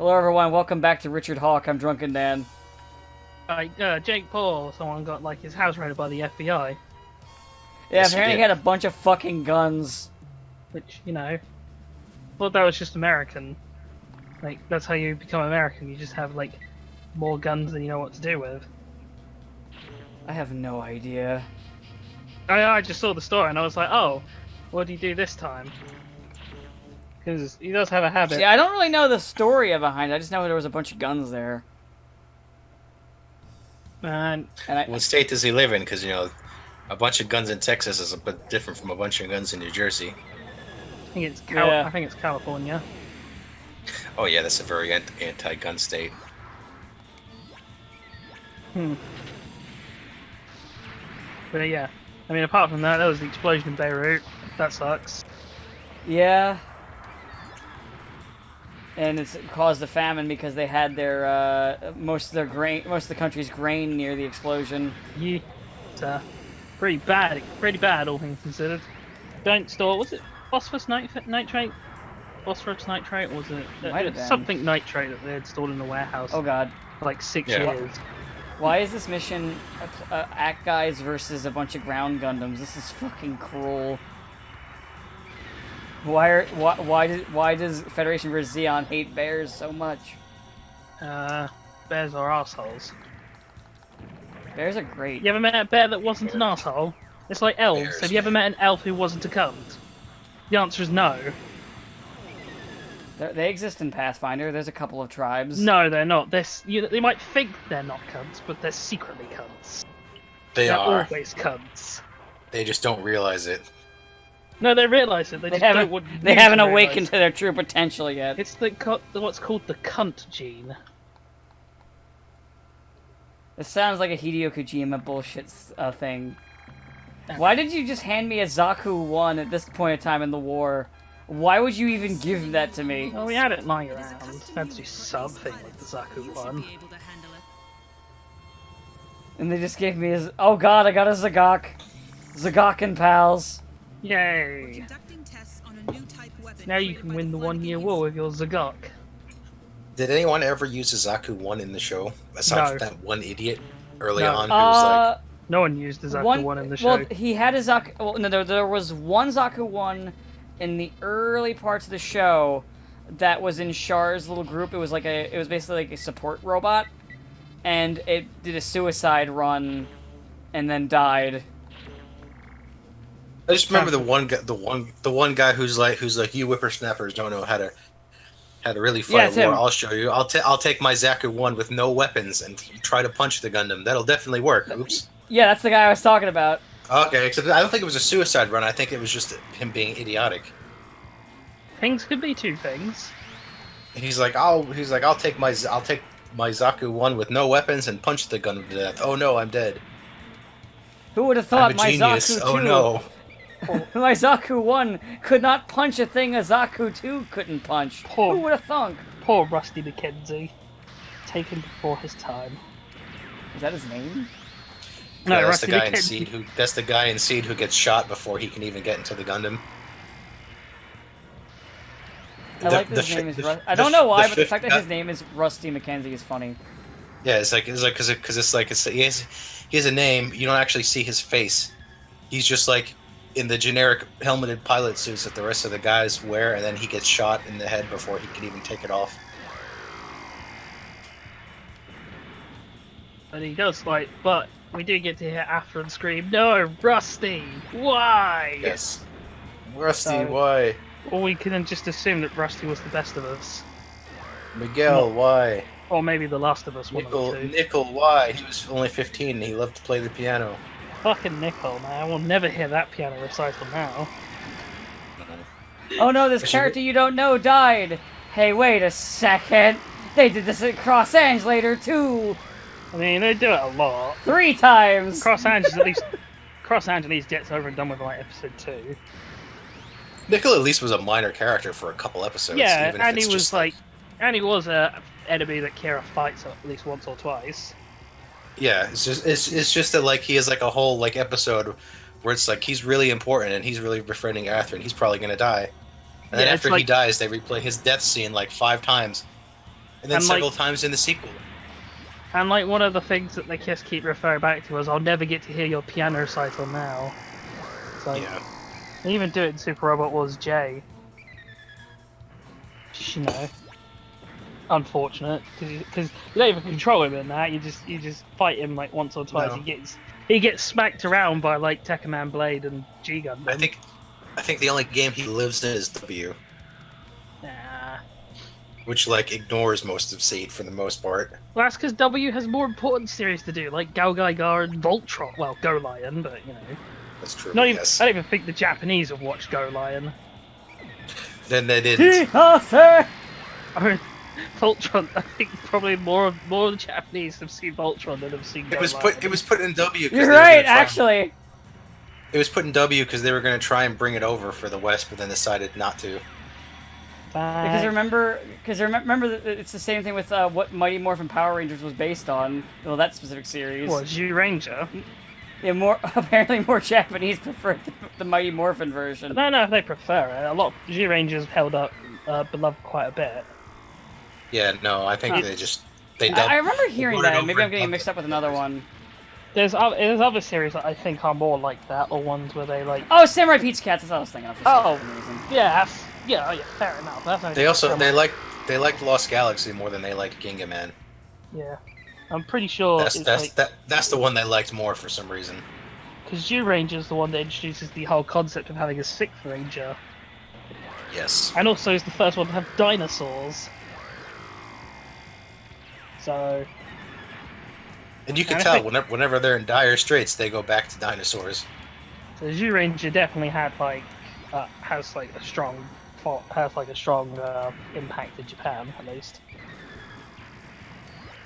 Hello, everyone. Welcome back to Richard Hawk. I'm Drunken Dan. Jake Paul, someone got like his house raided by the FBI, Yeah, Yes, apparently you he did. had a bunch of fucking guns. which, thought that was just American. Like, that's how you become American, you just have, like, more guns than you know what to do with. I have no idea. I just saw the story and I was like, oh, what do you do this time? Because he does have a habit. See, I don't really know the story behind it. I just know there was a bunch of guns there. And What state does he live in? Because, a bunch of guns in Texas is a bit different from a bunch of guns in New Jersey. I think it's Yeah. I think it's California. Oh, yeah, that's a very anti-gun state. But yeah, I mean, apart from that, there was the explosion in Beirut. That sucks. Yeah. And it's caused a famine because they had their most of the country's grain near the explosion. Yeah, it's pretty bad, all things considered. Don't store, was it phosphorus nitrate? Phosphorus nitrate, or was it? Might have been. Something nitrate that they had stored in the warehouse Oh god. for like 6 Yeah. years. Why is this mission Act Guys versus a bunch of ground Gundams? This is fucking cruel. Why does Federation vs. Zeon hate bears so much? Bears are assholes. Bears are great. You ever met a bear that wasn't an asshole? It's like elves. Bears, Have you ever met an elf who wasn't a cunt? The answer is no. They exist in Pathfinder. There's a couple of tribes. No, they're not. They might think they're not cunts, but they're secretly cunts. They They're are. always cunts. They just don't realize it. No, they realise it. They just don't want They you haven't to awakened realise. to their true potential yet. It's what's called the cunt gene. This sounds like a Hideo Kojima bullshit thing. Why did you just hand me a Zaku 1 at this point in time in the war? Why would you even give that to me? Oh, we had it lying around. Had to do something with the Zaku one. And they just gave me his. Oh god, I got a Zagok. Zagok and pals. Yay! Now you can win the 1-year war with your Zagok. Did anyone ever use a Zaku 1 in the show? Aside No. from that one idiot early No. on who was No one used the Zaku one in the show. Well, he had a Zaku. Well, no, there was one Zaku 1 in the early parts of the show that was in Char's little group. It was basically like a support robot, and it did a suicide run, and then died. I just remember the one guy who's like you whippersnappers don't know how to really Yeah, fight it's a war. him. I'll show you. I'll take my Zaku 1 with no weapons and try to punch the Gundam. That'll definitely work. Oops. Yeah, that's the guy I was talking about. Okay, except I don't think it was a suicide run. I think it was just him being idiotic. Things could be two things. He's like I'll take my Zaku 1 with no weapons and punch the Gundam to death. Oh no, I'm dead. Who would have thought I'm a my genius. Zaku 2? Oh no. My Zaku 1 could not punch a thing a Zaku 2 couldn't punch. Poor- Who would have thunk? Poor Rusty McKenzie. Taken before his time. Is that his name? No, Yeah, that's the Rusty guy in McKenzie. Seed that's the guy in Seed who gets shot before he can even get into the Gundam. I like that his name is Rusty. I don't know why, but the fact that his name is Rusty McKenzie is funny. Yeah, it's like because he has a name. You don't actually see his face. He's just like in the generic helmeted pilot suits that the rest of the guys wear, and then he gets shot in the head before he can even take it off. And he does but we do get to hear Afron scream, "No, Rusty! Why?" Yes. Rusty, So- why? Or we can just assume that Rusty was the best of us. Miguel, why? Or maybe the last of us, one of the two. Nickel, why? He was only 15 and he loved to play the piano. Fucking Nickel, man. We'll never hear that piano recital now. Oh no, this character you don't know died! Hey, wait a second! They did this at Cross Ange later too! I mean, they do it a lot. 3 times! Cross Ange at least gets over and done with like episode 2. Nickel at least was a minor character for a couple episodes. Yeah, even if and he it's was just and he was a enemy that Kira fights at least once or twice. Yeah, it's just that like he has like a whole like episode where it's like he's really important and he's really befriending Arthur and he's probably gonna die. And then Yeah, it's after he like- dies, they replay his death scene like 5 times. and then And, several like- times in the sequel. And like one of the things that they just keep referring back to is, "I'll never get to hear your piano recital now." It's like, Yeah. they even do it in Super Robot Wars J. Just, you know, unfortunate because you don't even control him in that. You just fight him like once or twice. No. He gets smacked around by like Tekkaman Blade and G Gundam. I think the only game he lives in is W, Nah. which like ignores most of Seed for the most part. Well, that's because W has more important series to do, like Gal Gaigar and Voltron. Well, Go Lion, but you know. That's true. Not even, yes. I don't even think the Japanese have watched Go Lion. Then they didn't. Sir! I mean, Voltron. I think probably more of the Japanese have seen Voltron than have seen Go Lion. It was put in W. 'cause You're they were right, gonna try- actually. It was put in W because they were going to try and bring it over for the West, but then decided not to. Because remember that it's the same thing with what Mighty Morphin Power Rangers was based on. Well, that specific series. What, Zhu Ranger? Yeah, apparently more Japanese prefer the Mighty Morphin version. I don't know if they prefer it. A lot of Zhu Rangers held up Beloved quite a bit. Yeah, no, I think they dubbed. I remember hearing brought it that. over Maybe I'm and getting dubbed mixed it up with for another some one. There's other series that I think are more like that, or ones where they like. Oh, Samurai Pete's Cats. That's what I was thinking of. For Oh. some reason. Yeah, yeah, fair enough. That's They also they liked Lost Galaxy more than they liked Ginga Man. Yeah, I'm pretty sure That's the one they liked more for some reason. because Zhu Ranger is the one that introduces the whole concept of having a sixth ranger, Yes. and also is the first one to have dinosaurs. So And you can And I tell think- whenever they're in dire straits, they go back to dinosaurs. Zhu Ranger definitely had has like a strong impact in Japan at least,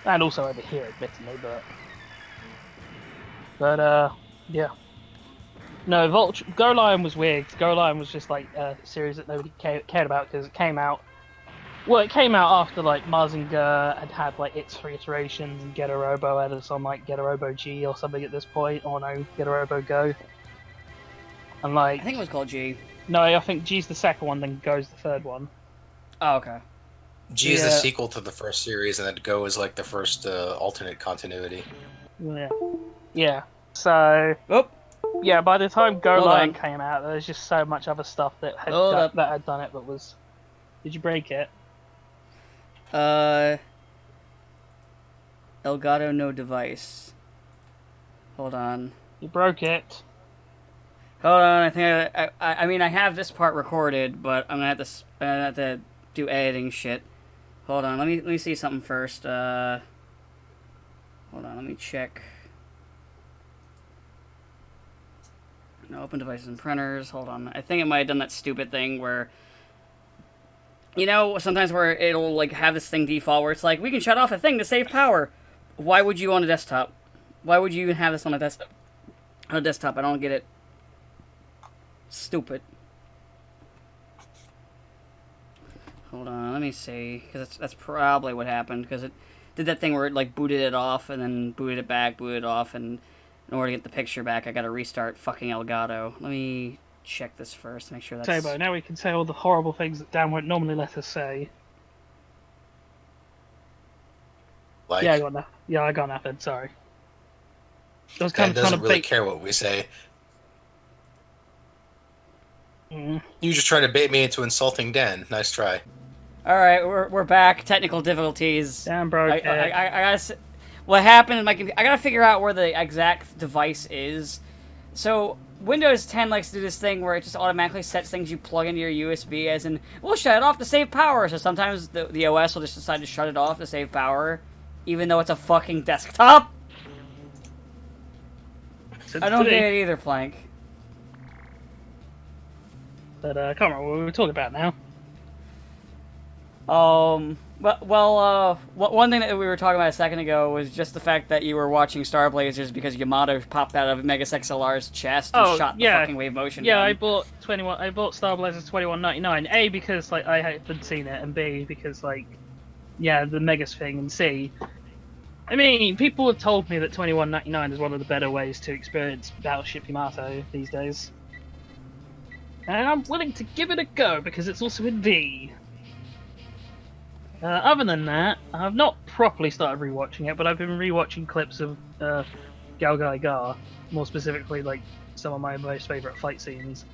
and also over here, admittedly, but yeah. No, Go Lion was weird. Go Lion was just like a series that nobody cared about because it came out. Well, it came out after like Mazinger had like its 3 iterations, and Getter Robo had us on like Getter Robo G or something at this point, or no, Getter Robo Go. And like, I think it was called G. no, I think G's the second one, then Go's the third one. Oh, okay. G is the Yeah. sequel to the first series, and then Go is like the first alternate continuity. Yeah, yeah. So Oh, yeah, by the time Go Hold Lion on. came out, there was just so much other stuff that had Hold up. that had done it, but was. Did you break it? Elgato no device. Hold on. You broke it. Hold on. I think I mean I have this part recorded, but I'm gonna have to do editing shit. Hold on. Let me see something first. Hold on. Let me check. No, open devices and printers. Hold on. I think it might have done that stupid thing where, you know, sometimes where it'll like have this thing default where it's like we can shut off a thing to save power. Why would you on a desktop? Why would you even have this on a desktop? On a desktop, I don't get it. Stupid. Hold on, let me see, because that's probably what happened. Because it did that thing where it like booted it off and then booted it back, booted it off, and in order to get the picture back, I gotta restart fucking Elgato. Let me check this first, make sure that's. Tabo, now we can say all the horrible things that Dan won't normally let us say. Like, Yeah, I got nothing. Sorry. I was Dan kind doesn't of really bait. care what we say. Mm. You just trying to bait me into insulting Dan. Nice try. All right, we're back. Technical difficulties. Dan broke it. I gotta. What happened in my computer? I gotta figure out where the exact device is. So Windows 10 likes to do this thing where it just automatically sets things you plug into your USB, as in we'll shut it off to save power. So sometimes the OS will just decide to shut it off to save power, even though it's a fucking desktop. I don't get it either, Plank. But I can't remember what we were talking about now. One thing that we were talking about a second ago was just the fact that you were watching Star Blazers because Yamato popped out of Megas XLR's chest and shot the fucking wave motion. Yeah, gun. I bought Star Blazers 21.99. A, because like I haven't seen it, and B, because like, yeah, the Megas thing, and C, I mean, people have told me that 21.99 is one of the better ways to experience Battleship Yamato these days, and I'm willing to give it a go because it's also in V. Other than that, I've not properly started rewatching it, but I've been rewatching clips of Gal Gar, more specifically, like some of my most favorite fight scenes.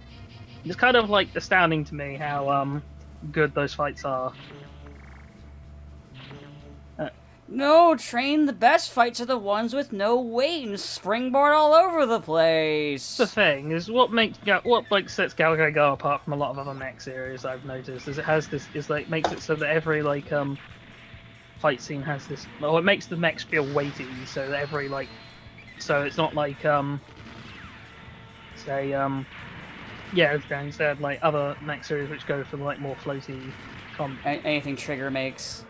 It's kind of like astounding to me how good those fights are. No, Train, the best fights are the ones with no weight and springboard all over the place. The thing is, what sets Gal Gar apart from a lot of other mech series I've noticed is it has this makes it so that every fight scene has this, well, it makes the mechs feel weighty, so that so it's not like as Dan said, like other mech series which go for like more floaty Anything Trigger makes.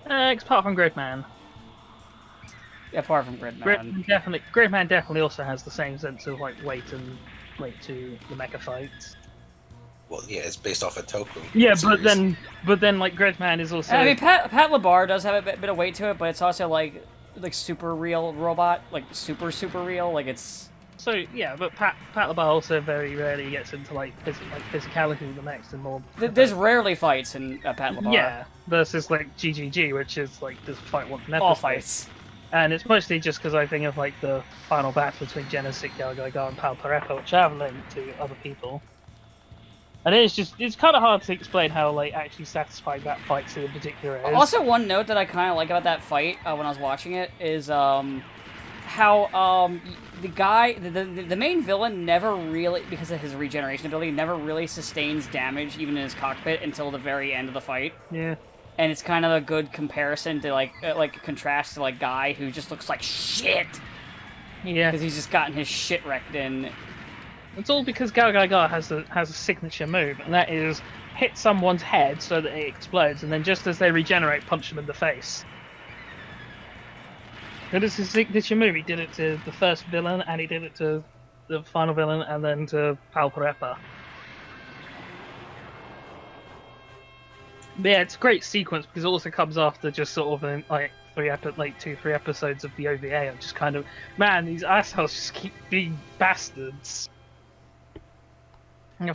apart from Gridman. Apart from Gridman. Gridman definitely also has the same sense of like weight to the mecha fights. Well, yeah, it's based off of Toku. Yeah, series. but then like Gridman is also. I mean, Pat LaBarre does have a bit of weight to it, but it's also like super real robot, like super real. Like it's. So yeah, but Pat LaBarre also very rarely gets into like physicality with the mechs and more. There's rarely fights in Pat LaBarre. Yeah, versus like GGG, which is like this fight once an episode. All fights. And it's mostly just because I think of like the final battle between Genesis, Gal Gar, and Pal Parepa, which I have linked to other people. And it's kind of hard to explain how like actually satisfying that fight scene in particular is. Also, one note that I kind of like about that fight when I was watching it is how the guy, the main villain, never really, because of his regeneration ability, never really sustains damage even in his cockpit until the very end of the fight. Yeah. And it's kind of a good comparison to like a contrast to like Guy, who just looks like shit. Yeah. Because he's just gotten his shit wrecked in. It's all because Gal Gar has a signature move, and that is hit someone's head so that it explodes, and then just as they regenerate, punch them in the face. It is his signature move. He did it to the first villain, and he did it to the final villain, and then to Pal Parepa. But yeah, it's a great sequence because it also comes after just sort of like 2-3 episodes of the OVA of just kind of, man, these assholes just keep being bastards. And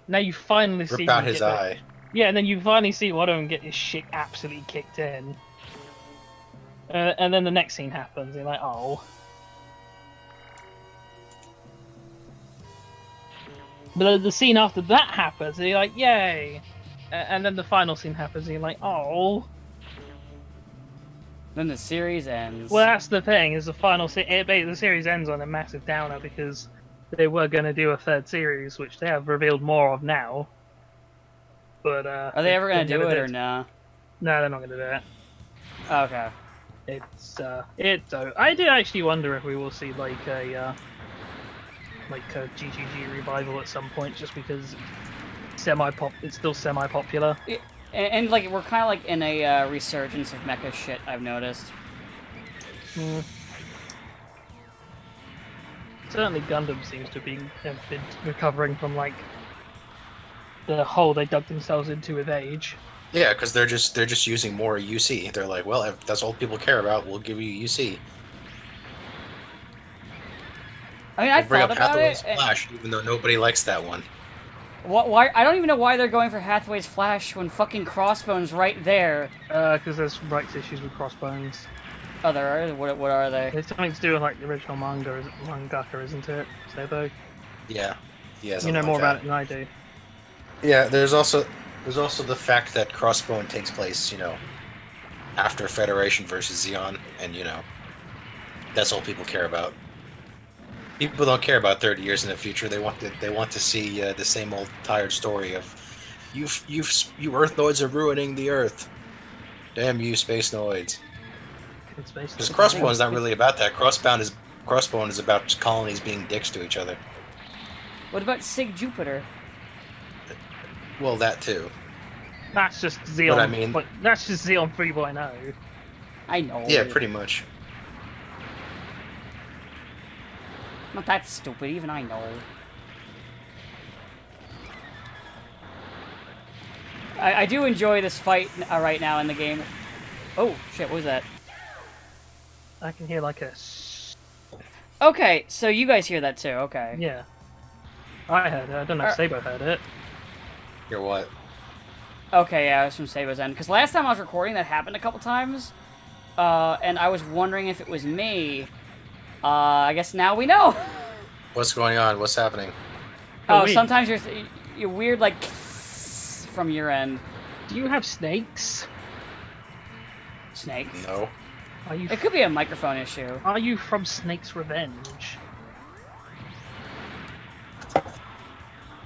now you finally see Rip out his eye. Yeah, and then you finally see one of them get his shit absolutely kicked in. And then the next scene happens, and you're like, oh. But the scene after that happens, and you're like, yay! And then the final scene happens, and you're like, oh. Then the series ends. Well, that's the thing, is the final the series ends on a massive downer, because they were going to do a third series, which they have revealed more of now. But are they ever going to do it, or no? No, they're not going to do it. Okay. I do actually wonder if we will see like a GGG revival at some point, just because it's still semi-popular. And like we're kind of like in a resurgence of mecha shit, I've noticed. Certainly Gundam seems to have been recovering from like the hole they dug themselves into with age. Yeah, because they're just using more UC. They're like, well, if that's all people care about, we'll give you UC. I mean, I bring thought up about Hathaway's it. Flash, even though nobody likes that one. Why? I don't even know why they're going for Hathaway's Flash when fucking Crossbone's right there. Because there's rights issues with Crossbones. Oh, there are? What are they? It's something to do with like the original mangaka, isn't it? Sebo? Yeah. Yeah. You know more about it than I do. Yeah, there's also the fact that Crossbone takes place, after Federation versus Zeon, and that's all people care about. People don't care about 30 years in the future. They want to see the same old tired story of you Earthnoids are ruining the Earth. Damn you, Space Noids. Because Crossbone is not really about that. Crossbone is about colonies being dicks to each other. What about Sig Jupiter? Well, that too. That's just Zeon. But I mean, that's just Zeon 3.0. I know. Yeah, pretty much. Not that stupid, even I know. I do enjoy this fight right now in the game. Oh, shit, what was that? I can hear like a... Okay, so you guys hear that too, okay. Yeah. I heard it. I don't know if Sabo heard it. Hear what? Okay, yeah, I was from Sabo's end. Because last time I was recording, that happened a couple times. And I was wondering if it was me. I guess now we know. What's going on? What's happening? Oh, wait. sometimes you're weird, like, from your end. Do you have snakes? Snake. No. Are you? It could be a microphone issue. Are you from Snake's Revenge?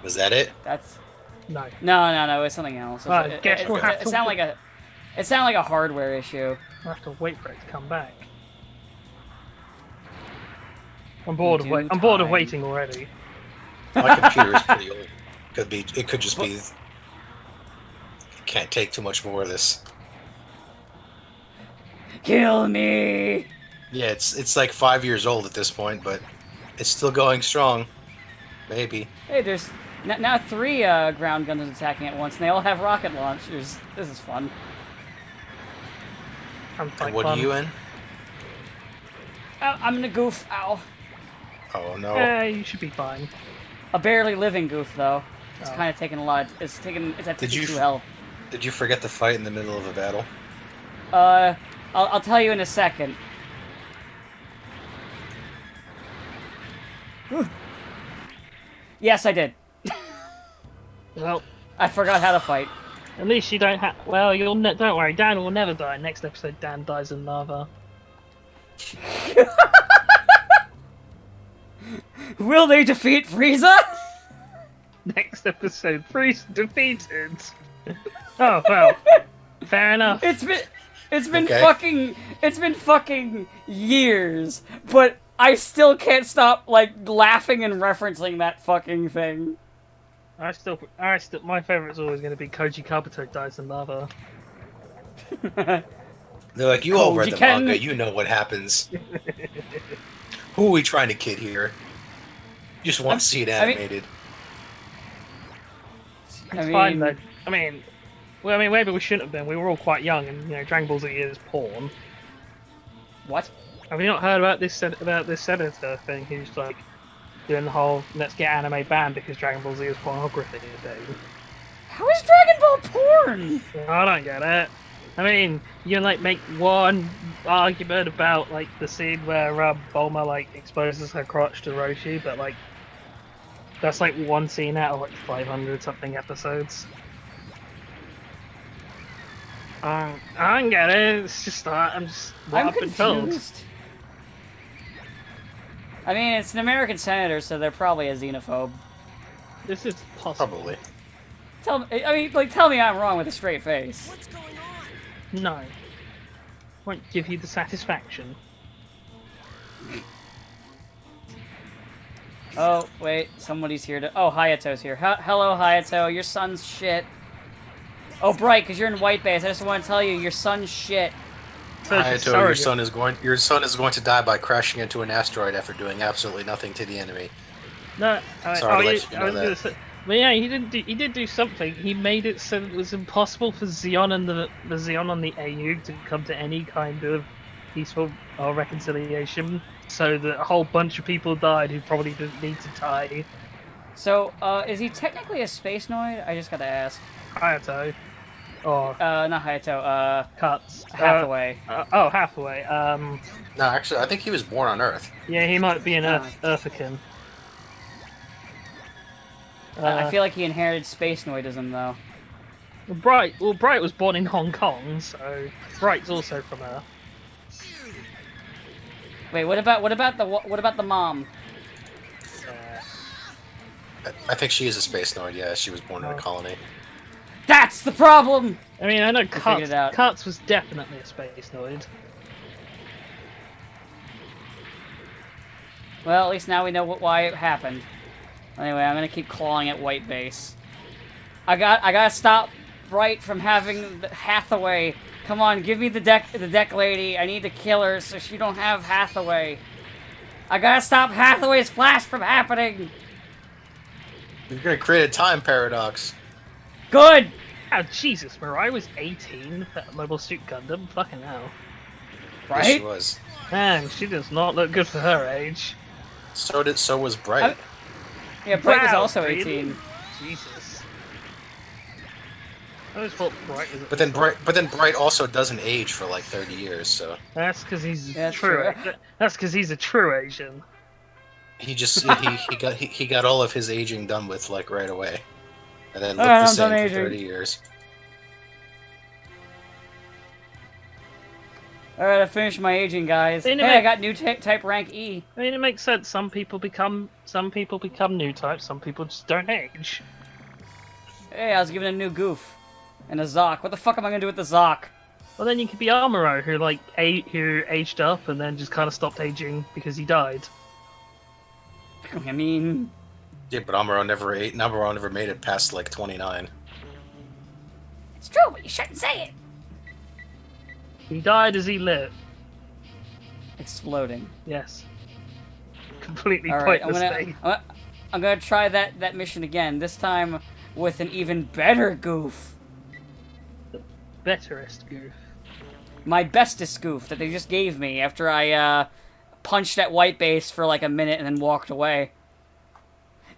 Was that it? That's No. no. It's something else. Guess we'll have to. It sounded like a hardware issue. We'll have to wait for it to come back. I'm bored of waiting already. My computer is pretty old. It could just be. Can't take too much more of this. Kill me. Yeah, it's like 5 years old at this point, but it's still going strong. Maybe. Hey, there's now 3 ground guns attacking at once, and they all have rocket launchers. This is fun. I'm And what are you in? Oh, I'm in a goof. Ow. Oh no. You should be fine. A barely living goof though. It's Oh. kind of taking a lot. It's at Did you 52 health. Did you forget to fight in the middle of a battle? I'll tell you in a second. Yes, I did. Well, I forgot how to fight. at least you don't have. Well, don't worry. Dan will never die. Next episode, Dan dies in lava. Will they defeat Frieza? Next episode, Priest defeated. Oh well, fair enough. It's been Okay. it's been fucking years, but I still can't stop like laughing and referencing that fucking thing. My favorite's always going to be Koji Kabuto dies in lava. They're like, you all read the Ken. manga, you know what happens. Who are we trying to kid here? You just want to see it I mean- animated. It's fine though. I mean, maybe we shouldn't have been. We were all quite young, and Dragon Ball Z is porn. What? Have you not heard about this senator thing? Who's like doing the whole "let's get anime banned because Dragon Ball Z is pornography" thing. How is Dragon Ball porn? I don't get it. I mean, you can like make one argument about like the scene where Bulma like exposes her crotch to Roshi, but like that's like one scene out of like 500 something episodes. I don't get it. It's just I'm just what I'm I've been told. confused. I mean, it's an American senator, so they're probably a xenophobe. This is possible. Probably. Tell me I'm wrong with a straight face. No. Won't give you the satisfaction. Oh, wait, somebody's here to... Oh, Hayato's here. Hello, Hayato, your son's shit. Oh, Bright, because you're in White Base, I just want to tell you, your son's shit. Hayato, your son is going to die by crashing into an asteroid after doing absolutely nothing to the enemy. No, Sorry to let you know that. But yeah, he did do something. He made it so that it was impossible for Zeon and the Zeon on the AU to come to any kind of peaceful reconciliation. So that a whole bunch of people died who probably didn't need to die. So, is he technically a space noid? I just gotta ask. Hayato. Or Not Hayato, Cuts. Hathaway. Hathaway. No, actually, I think he was born on Earth. Yeah, he might be an Earthican. I feel like he inherited space noidism, though. Bright was born in Hong Kong, so Bright's also from Earth. Wait, what about the mom? I think she is a space noid, yeah. She was born in a colony. That's the problem! I mean, I know figured it out. Cuts was definitely a space noid. Well, at least now we know why it happened. Anyway, I'm gonna keep clawing at White Base. I gotta stop Bright from having the Hathaway. Come on, give me the deck lady. I need to kill her so she don't have Hathaway. I gotta stop Hathaway's flash from happening. You're gonna create a time paradox. Good. Oh Jesus, Mirai was 18 for Mobile Suit Gundam. Fucking hell. Yes, she Right? was. Man, she does not look good for her age. So was Bright. Yeah, Bright was Wow, also really? 18. Jesus. I always thought Bright was. But then Bright also doesn't age for like 30 years, so That's because he's Yeah, true. true. That's because he's a true Asian. he just he got all of his aging done with like right away, and then looked Alright, the I'm same done for aging. 30 years. Alright, I finished my aging, guys. Ain't it Hey, I make- got new type rank E. I mean, it makes sense. Some people become new types. Some people just don't age. Hey, I was given a new Gouf. And a Zoc. What the fuck am I gonna do with the Zoc? Well, then you could be Amuro, who aged up and then just kind of stopped aging because he died. I mean... Yeah, but Amuro never made it past like 29. It's true, but you shouldn't say it. He died as he lived. Exploding. Yes. Completely Alright, pointless. I'm gonna try that mission again. This time with an even better Gouf. Betterest Goof. My bestest Gouf that they just gave me after I punched at white base for like a minute and then walked away.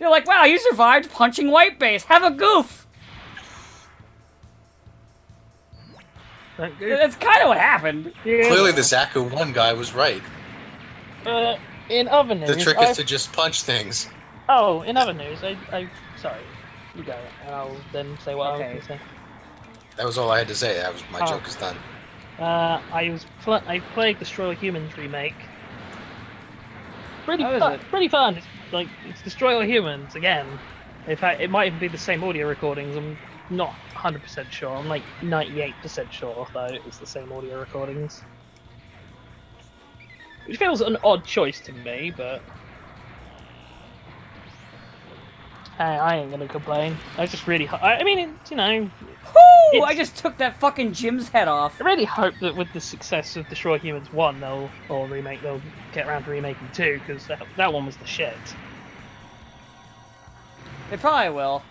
They're like, wow, you survived punching white base. Have a Gouf. That Goof. That's kind of what happened. Yeah. Clearly, the Zaku 1 guy was right. In other news, The trick is to just punch things. in other news, sorry, you go, and I'll then say what I was Okay. going to say. That was all I had to say. My Oh. joke is done. I played Destroy All Humans remake. Pretty How is fun. it? Pretty fun. It's Destroy All Humans again. In fact, it might even be the same audio recordings. I'm not 100% sure. I'm like 98% sure though it's the same audio recordings. Which feels an odd choice to me, but hey, I ain't gonna complain. I just really, I mean, Whoo! I It's- just took that fucking Jim's head off. I really hope that with the success of Destroy Humans 1, they'll get around to remaking 2, because that one was the shit. They probably will.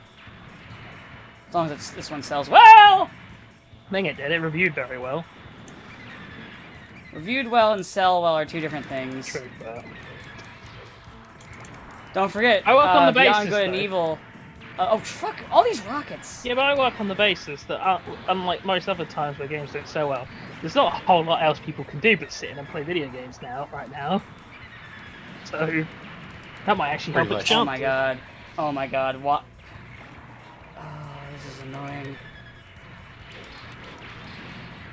As long as this one sells well! I think it did. It reviewed very well. Reviewed well and sell well are two different things. True, but Don't forget, I work on the Beyond basis, Good and though. Evil. Oh, fuck, all these rockets! yeah, but I work on the basis that unlike most other times where games don't so well, there's not a whole lot else people can do but sit in and play video games right now. So that might actually help Pretty its much. Oh chances. my god. Oh my god, what? Oh, this is annoying.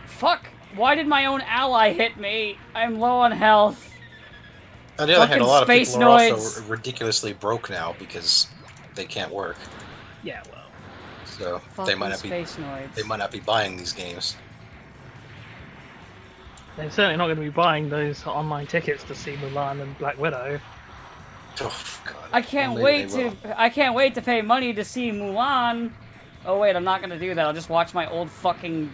Fuck! Why did my own ally hit me? I'm low on health. On the other hand, a Fucking lot of space people are noids. also ridiculously broke now because they can't work. Yeah, well, So Fucking space noids. they might not be buying these games. they're certainly not going to be buying those online tickets to see Mulan and Black Widow. Oh god. I can't Only wait they to. will. I can't wait to pay money to see Mulan. Oh wait, I'm not gonna do that. I'll just watch my old fucking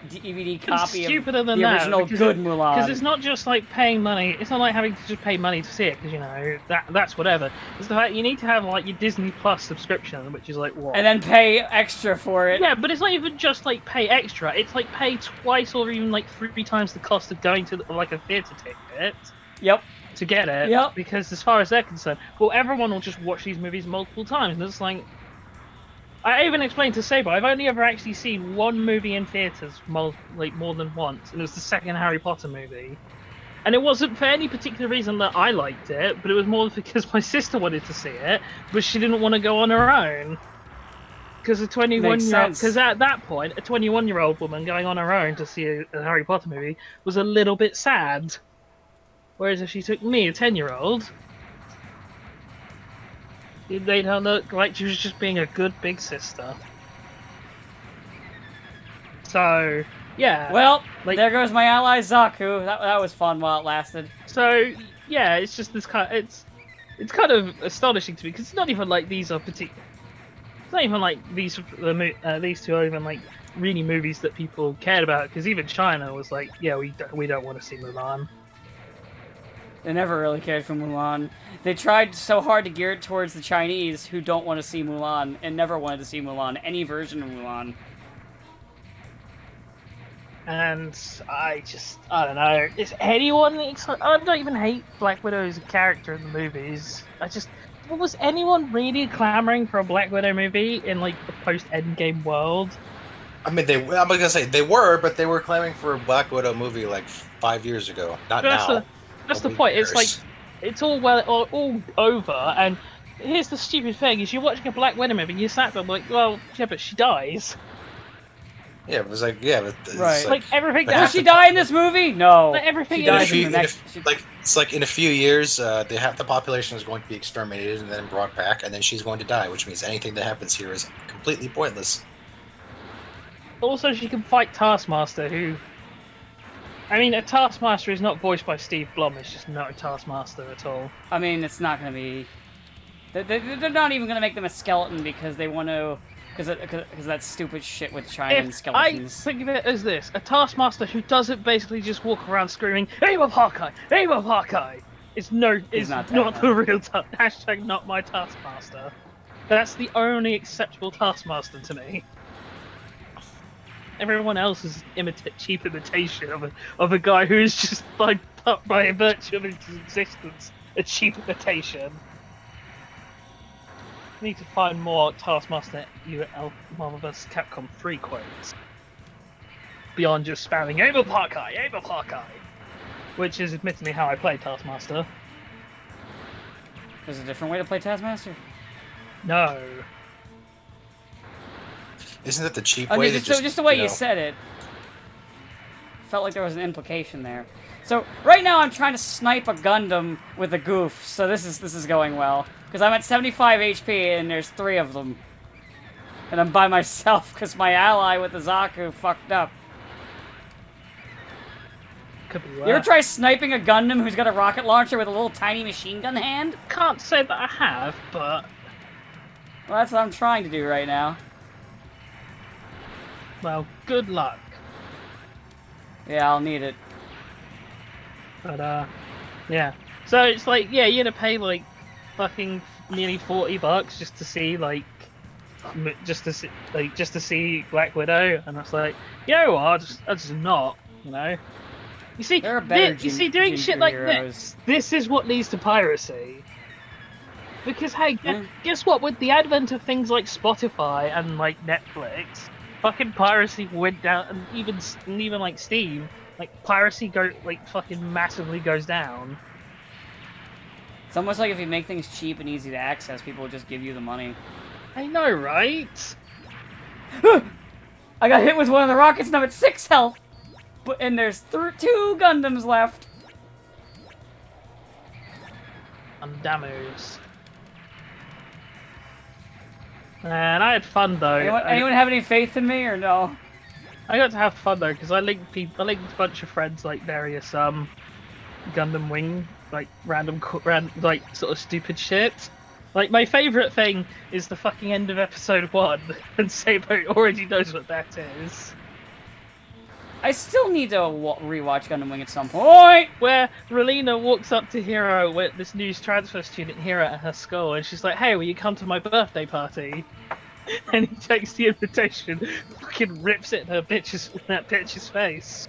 DVD copy of stupider than the that, original because good Because Mulan. it's not just like paying money. It's not like having to just pay money to see it. Because that's whatever. It's the fact you need to have like your Disney Plus subscription, which is like what? And then pay extra for it. Yeah, but it's not even just like pay extra. It's like pay twice or even like 3 times the cost of going to like a theatre ticket Yep. to get it. Yep. Because as far as they're concerned, well, everyone will just watch these movies multiple times. And it's like, I even explained to Saber, I've only ever actually seen one movie in theaters more than once, and it was the second Harry Potter movie. And it wasn't for any particular reason that I liked it, but it was more because my sister wanted to see it, but she didn't want to go on her own. Because a 21-year-old, sense. because at that point, a 21-year-old woman going on her own to see a Harry Potter movie was a little bit sad. Whereas if she took me, a 10-year-old, it made her look like she was just being a good big sister. So, yeah. Well, Like- there goes my ally Zaku. That was fun while it lasted. So, yeah, it's just this kind. It's kind of astonishing to me because it's not even like these are particular. It's not even like these two are even like really movies that people cared about. Because even China was like, yeah, we don't want to see Mulan. They never really cared for Mulan. They tried so hard to gear it towards the Chinese who don't want to see Mulan and never wanted to see Mulan, any version of Mulan. And I don't know. Is anyone excited? I don't even hate Black Widow as a character in the movies. Was anyone really clamoring for a Black Widow movie in like the post-Endgame world? I mean, I'm gonna say they were, but they were claiming for a Black Widow movie like 5 years ago. Not That's now. that's the Nobody point. It's cares. like it's all over, and here's the stupid thing: is you're watching a Black Widow movie, and you sat there like, well, yeah, but she dies. Yeah, it was like, yeah, but it's Right. Like everything but that Does she die in this movie? No. Like, everything she in a dies few- in the next. it's like in a few years, the population is going to be exterminated and then brought back, and then she's going to die, which means anything that happens here is completely pointless. Also, she can fight Taskmaster, who. I mean, a Taskmaster is not voiced by Steve Blum. It's just not a Taskmaster at all. I mean, it's not going to be. They're not even going to make them a skeleton because they want to. Because that stupid shit with China and If I skeletons. think of it as this, a Taskmaster who doesn't basically just walk around screaming, "Aim of Hawkeye! Aim of Hawkeye!" is not that the real hashtag not my Taskmaster. That's the only acceptable Taskmaster to me. Everyone else is cheap imitation of a guy who is just by virtue of his existence a cheap imitation. Need to find more Taskmaster Marvel vs. Capcom 3 quotes. Beyond just spamming Aim of Hawkeye! Aim of Hawkeye! Which is admittedly how I play Taskmaster. There's a different way to play Taskmaster? No. Isn't that the cheap I way mean, to just the way you said it. Felt like there was an implication there. So, right now I'm trying to snipe a Gundam with a Gouf, so this is going well. Because I'm at 75 HP and there's 3 of them. And I'm by myself because my ally with the Zaku fucked up. Could be You ever worse. try sniping a Gundam who's got a rocket launcher with a little tiny machine gun hand? Can't say that I have, but Well, that's what I'm trying to do right now. well, good luck. Yeah, I'll need it. But yeah. So it's like, yeah, you're gonna pay like fucking nearly $40 just to see just to see Black Widow, and it's like, you know what? I'll just not, you know. You see, There are better you see, doing shit like heroes. this is what leads to piracy. Because hey, Yeah. guess what? With the advent of things like Spotify and like Netflix, fucking piracy went down, and even like Steam, like piracy fucking massively goes down. It's almost like if you make things cheap and easy to access, people will just give you the money. I know, right? I got hit with one of the rockets and I'm at 6 health! And there's 2 Gundams left. And damos. And I had fun though. Anyone have any faith in me or no? I got to have fun though because I linked a bunch of friends, like various Gundam Wing, like random like sort of stupid shit. Like my favourite thing is the fucking end of episode 1, and Sabo already knows what that is. I still need to rewatch Gundam Wing at some point. Where Relina walks up to Hiro with this new transfer student Hiro at her school, and she's like, "Hey, will you come to my birthday party?" And he takes the invitation, fucking rips it in that bitch's face.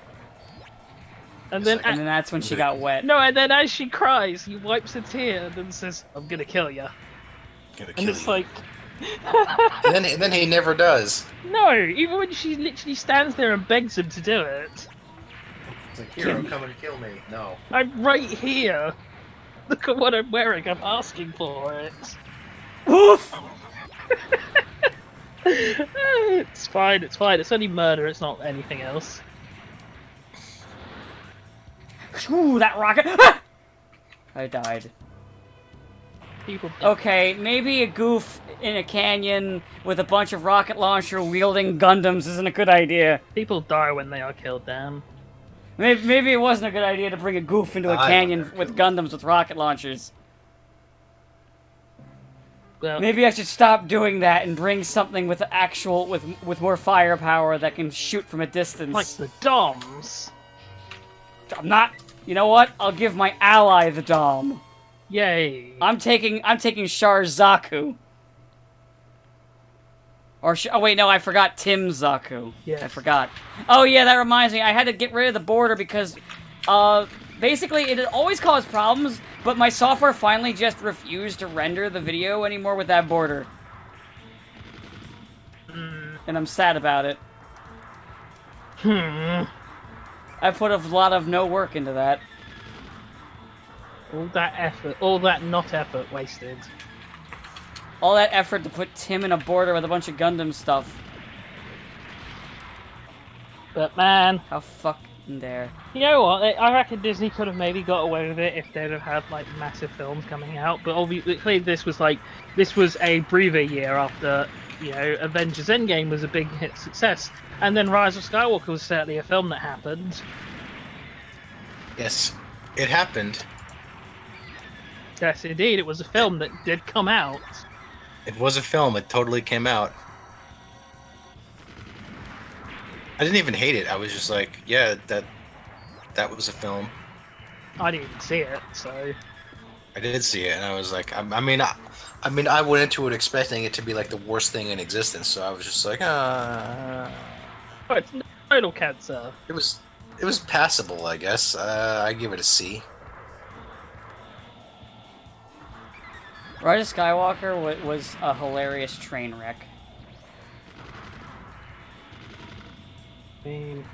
And then that's when she got wet. no, and then as she cries, he wipes a tear and then says, "I'm gonna kill you." Gonna And kill it's you. like, and then he never does. no, even when she literally stands there and begs him to do it. It's like, Hero, come and kill me. No. I'm right here. Look at what I'm wearing. I'm asking for it. Oof! It's fine. It's fine. It's only murder. It's not anything else. Ooh, that rocket! Ah! I died. People. Okay, maybe a Gouf in a canyon with a bunch of rocket launcher wielding Gundams isn't a good idea. People die when they are killed. Damn. Maybe it wasn't a good idea to bring a Gouf into a canyon with Gundams with rocket launchers. Well, Maybe I should stop doing that and bring something with with more firepower that can shoot from a distance. like the Doms. I'm not. You know what? I'll give my ally the Dom. Yay. I'm taking Char Zaku. Or oh wait, no, I forgot Tim Zaku. Yes. I forgot. Oh yeah, that reminds me. I had to get rid of the border because, basically it had always caused problems, but my software finally just refused to render the video anymore with that border. And I'm sad about it. I put a lot of no work into that. All that effort, all that not effort wasted. All that effort to put Tim in a border with a bunch of Gundam stuff. But man, How fucking dare. you know what? I reckon Disney could have maybe got away with it if they'd have had like massive films coming out. But obviously, this was a breather year after, you know, Avengers Endgame was a big hit success, and then Rise of Skywalker was certainly a film that happened. Yes, it happened. Yes, indeed, it was a film that did come out. It was a film. It totally came out. I didn't even hate it. I was just like, yeah, that was a film. I didn't even see it, so I did see it, and I was like, I mean, I went into it expecting it to be like the worst thing in existence. So I was just like, oh, it's total cancer. It was passable, I guess. I give it a C. Rise of Skywalker was a hilarious train wreck. I mean,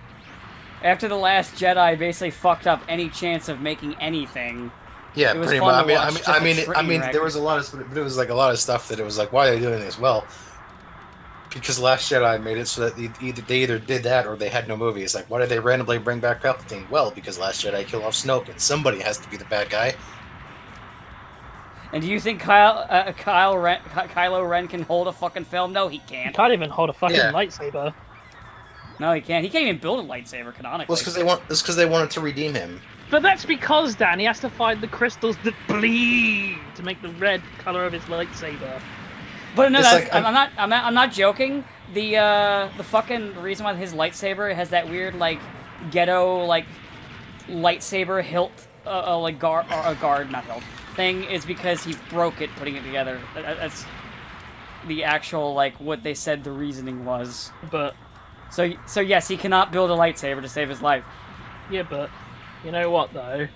After The Last Jedi basically fucked up any chance of making anything. Yeah, It was pretty fun much. to watch just a I mean, train wreck. there was a lot of, but it was like a lot of stuff that it was like, why are they doing this? Well, because Last Jedi made it so that they either did that or they had no movie. It's like, why did they randomly bring back Palpatine? Well, because Last Jedi killed off Snoke, and somebody has to be the bad guy. And do you think Kylo Ren can hold a fucking film? No, he you can't. can't even hold a fucking Yeah. lightsaber. No, he can't. He can't even build a lightsaber canonically. Well, it's because they wanted to redeem him. But that's because, Dan, he has to find the crystals that bleed to make the red color of his lightsaber. But no, It's that's, like, I'm not joking. The fucking reason why his lightsaber has that weird like ghetto like lightsaber hilt like guard not hilt thing is because he broke it putting it together. That's the actual like what they said the reasoning was. But So yes, he cannot build a lightsaber to save his life. yeah, but you know what though?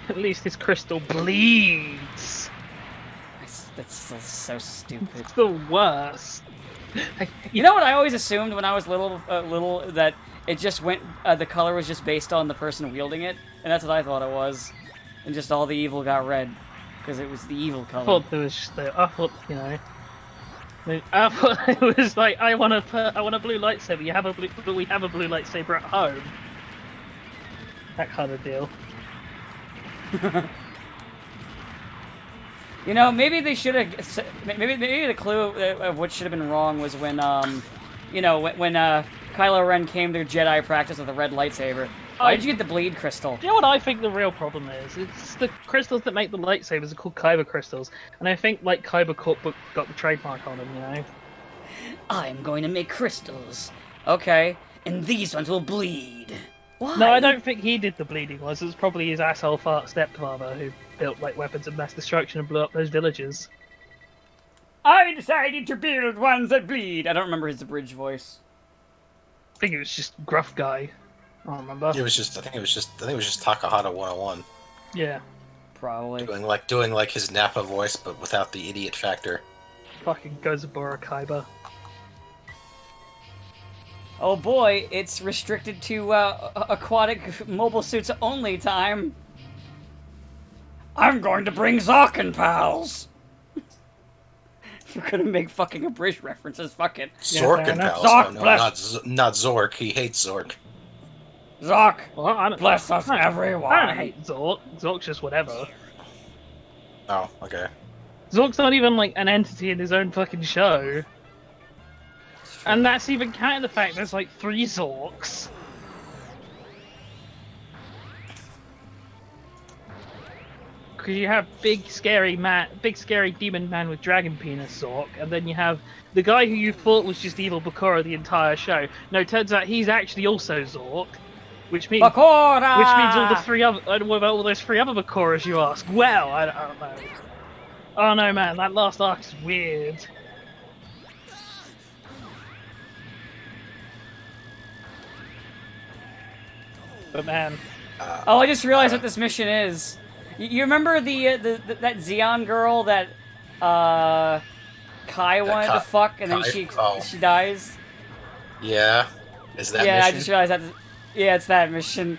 At least his crystal bleeds. That's still so stupid. It's the worst. You know what I always assumed when I was little that it just went the color was just based on the person wielding it, and that's what I thought it was, and just all the evil got red because it was the evil I color. thought there was just I thought, you know, I thought it was like I want a blue lightsaber. We have a blue lightsaber at home. That kind of deal. You know, maybe they should have. Maybe the clue of what should have been wrong was when you know, when Kylo Ren came to Jedi practice with a red lightsaber. Why did you get the bleed crystal? Do you know what I think the real problem is? It's the crystals that make the lightsabers are called Kyber crystals, and I think like Kyber Corp got the trademark on them. You know. I'm going to make crystals. Okay, and these ones will bleed. Why? No, I don't think he did the bleeding ones. It was probably his asshole stepfather who built like weapons of mass destruction and blew up those villages. I decided to build ones that bleed. I don't remember his abridged voice. I think it was just gruff guy. I don't remember. I think it was just Takahata 101 Yeah. Probably. doing like his Nappa voice, but without the idiot factor. Fucking Gozabura Kyber. Oh boy, it's restricted to aquatic mobile suits only time. I'm going to bring Zoc and pals. We're gonna make fucking abridged references. Fuck it. Zork and enough. pals. Zork, No, bless- not Zork. He hates Zork. Zoc, Well, I don't, bless us I don't everyone. hate Zork. Zork's just whatever. Oh, okay. Zork's not even like an entity in his own fucking show. And that's even counting the fact there's like 3 Zorks. Because you have big scary demon man with dragon penis Zork, and then you have the guy who you thought was just evil Bakura the entire show. No, it turns out he's actually also Zork, which means Bakura! all the 3 other what about all those 3 other Bakuras, you ask? Well, I don't know. Oh no, man, that last arc is weird. But man, Oh, I just realized what this mission is. You remember that Zeon girl that Kai wanted to fuck, and then Kai- she oh. she dies. Yeah. Is that Yeah, mission? I just realized that. Yeah, it's that mission.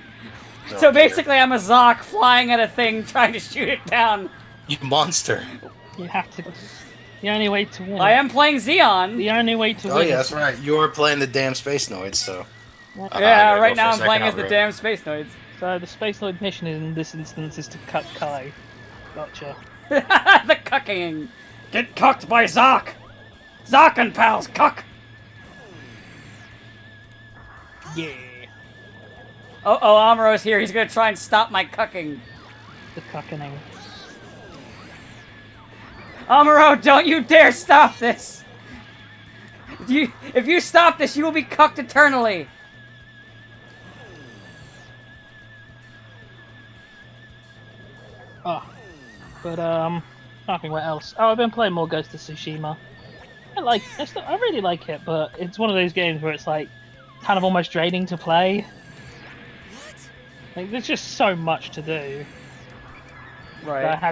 Oh, So dear. basically, I'm a Zoc flying at a thing, trying to shoot it down. You monster. You have to. The only way to win. I am playing Zeon. The only way to Oh win. yeah, that's right. You were playing the damn Space Noids, so. Yeah, I Yeah, gotta right go now for a I'm playing second as the outright. damn Space Noids. So the Space Lord mission in this instance is to cut Kai. Gotcha. The cucking. Get cucked by Zoc. Zoc and pals, cuck. Yeah. Oh, Amuro's here. He's gonna try and stop my cucking. The cuckening. Amuro, don't you dare stop this! If you stop this, you will be cucked eternally! Oh. But, nothing what else. Oh, I've been playing more Ghost of Tsushima. I really like it, but it's one of those games where it's like, kind of almost draining to play. Like, there's just so much to do. Right. That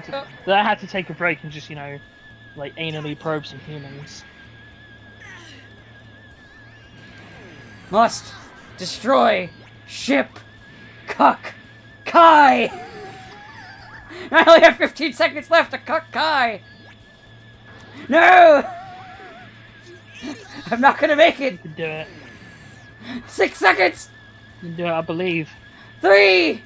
I had to take a break and just, like, anally probe some humans. Must destroy ship cuck Kai! I only have 15 seconds left to cuck Kai! No! I'm not gonna make it! You can do it. 6 seconds! You can do it, I believe. 3,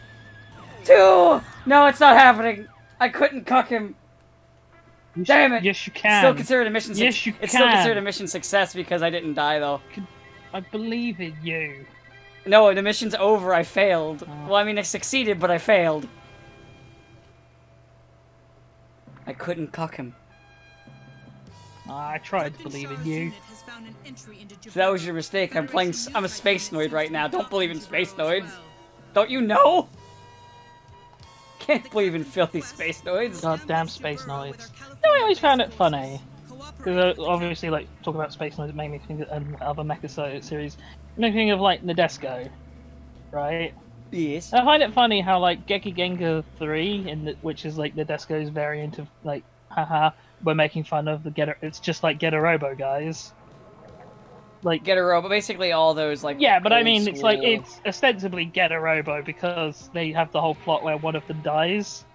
2, no, it's not happening. I couldn't cuck him. Damn it! Yes, you can. Still considered a mission. Yes, you It's still can. considered a mission success because I didn't die though. I believe in you. No, the mission's over. I failed. Oh. Well, I mean, I succeeded, but I failed. I couldn't cuck him. I tried to believe in you. If that was your mistake, I'm a space noid right now. Don't believe in space noids. Don't you know? Can't believe in filthy space noids. Goddamn Space Noids. No, I always found it funny. Because obviously, like, talk about Space Noids made me think of other Mecha series. It made me think of, like, Nadesco. Right? Yes. I find it funny how, like, Gekigenga 3, which is, like, Nadesco's variant of, like, haha, we're making fun of it's just like Get a Robo, guys. Like, Get a Robo. Basically, all those like. yeah, but I old mean, it's like school- it's ostensibly Get a Robo because they have the whole plot where one of them dies.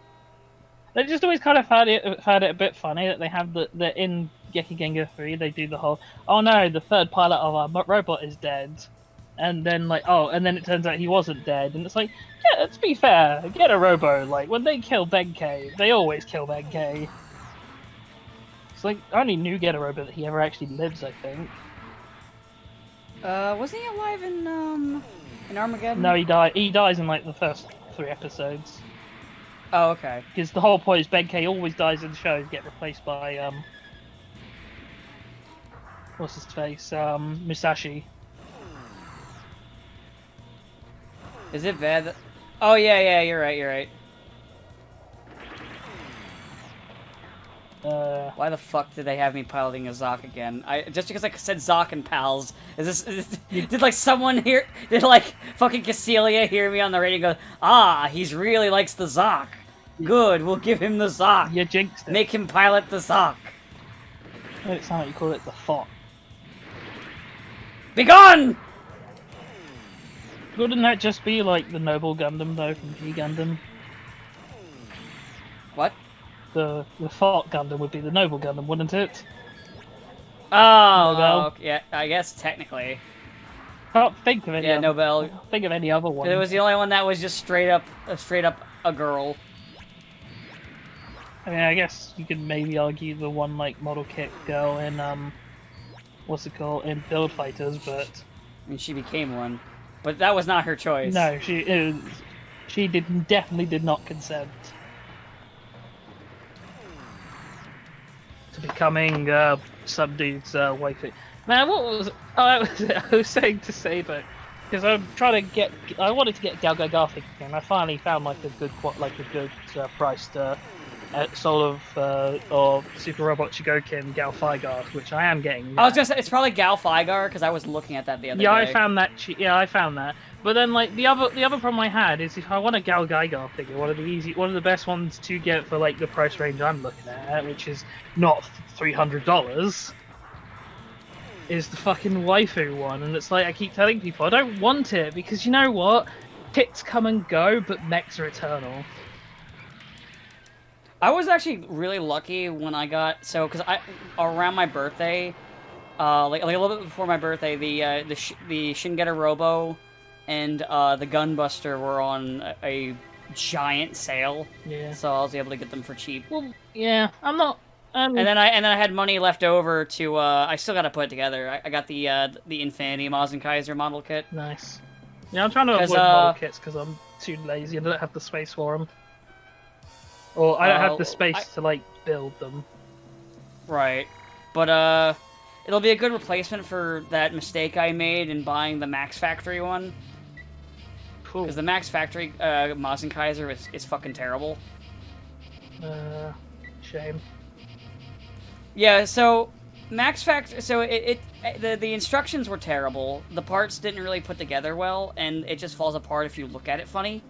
I just always kind of found it a bit funny that they have the in Gekigenga 3 they do the whole, oh no, the third pilot of our robot is dead, and then like, oh, and then it turns out he wasn't dead, and it's like, yeah, let's be fair, Get a Robo, like when they kill Benkei, they always kill Benkei. It's like, I only knew Get a Robo that he ever actually lives, I think. Wasn't he alive in Armageddon? No, he dies in like the first 3 episodes. Oh, okay. Because the whole point is Benkei always dies in the show, get replaced by what's his face? Musashi. Is it bad? Oh yeah, you're right. Why the fuck did they have me piloting a Zoc again? Just because I said Zoc and pals. Did like someone here? Did like fucking Cassilia hear me on the radio and go, ah, he's really likes the Zoc. Good, we'll give him the Zoc. You jinxed it. Make him pilot the Zoc. It sounds like you call it the Thought. Be gone! Wouldn't that just be like the Noble Gundam though from G Gundam? What? The Thought Gundam would be the Noble Gundam, wouldn't it? Oh, okay, yeah, I guess technically. Can't think of any. Yeah, Nobel. Think of any other one. It was the only one that was just straight up a girl. I mean, I guess you could maybe argue the one like model kit girl in what's it called, in Build Fighters, but I mean, she became one, but that was not her choice. no, she definitely did not consent to becoming some dude's wifey. Man, what was I was saying to say that because I'm trying to I wanted to get Gal Gadot again. I finally found like a good priced Soul of Super Robot Chigokin Gal Figard, which I am getting. I was gonna say it's probably Gal Figard because I was looking at that the other day. Yeah, I found that. I found that. But then, like the other problem I had is if I want a Gal Gadot figure, one of the best ones to get for like the price range I'm looking at, which is not $300, is the fucking waifu one, and it's like I keep telling people I don't want it because you know what? Tits come and go, but mechs are eternal. I was actually really lucky when I got because around my birthday, like a little bit before my birthday, the Shin-Getter Robo and the Gunbuster were on a giant sale. Yeah. So I was able to get them for cheap. Well, yeah, I'm not. And then I had money left over to I still got to put it together. I got the Infinity Maz and Kaiser model kit. Nice. Yeah, I'm trying to avoid model kits because I'm too lazy and I don't have the space for them. Or I don't have the space to like build them. Right, but it'll be a good replacement for that mistake I made in buying the Max Factory one. Cool. Because the Max Factory Maz and Kaiser is fucking terrible. Shame. Yeah, so Max Factory. So the instructions were terrible. The parts didn't really put together well, and it just falls apart if you look at it funny.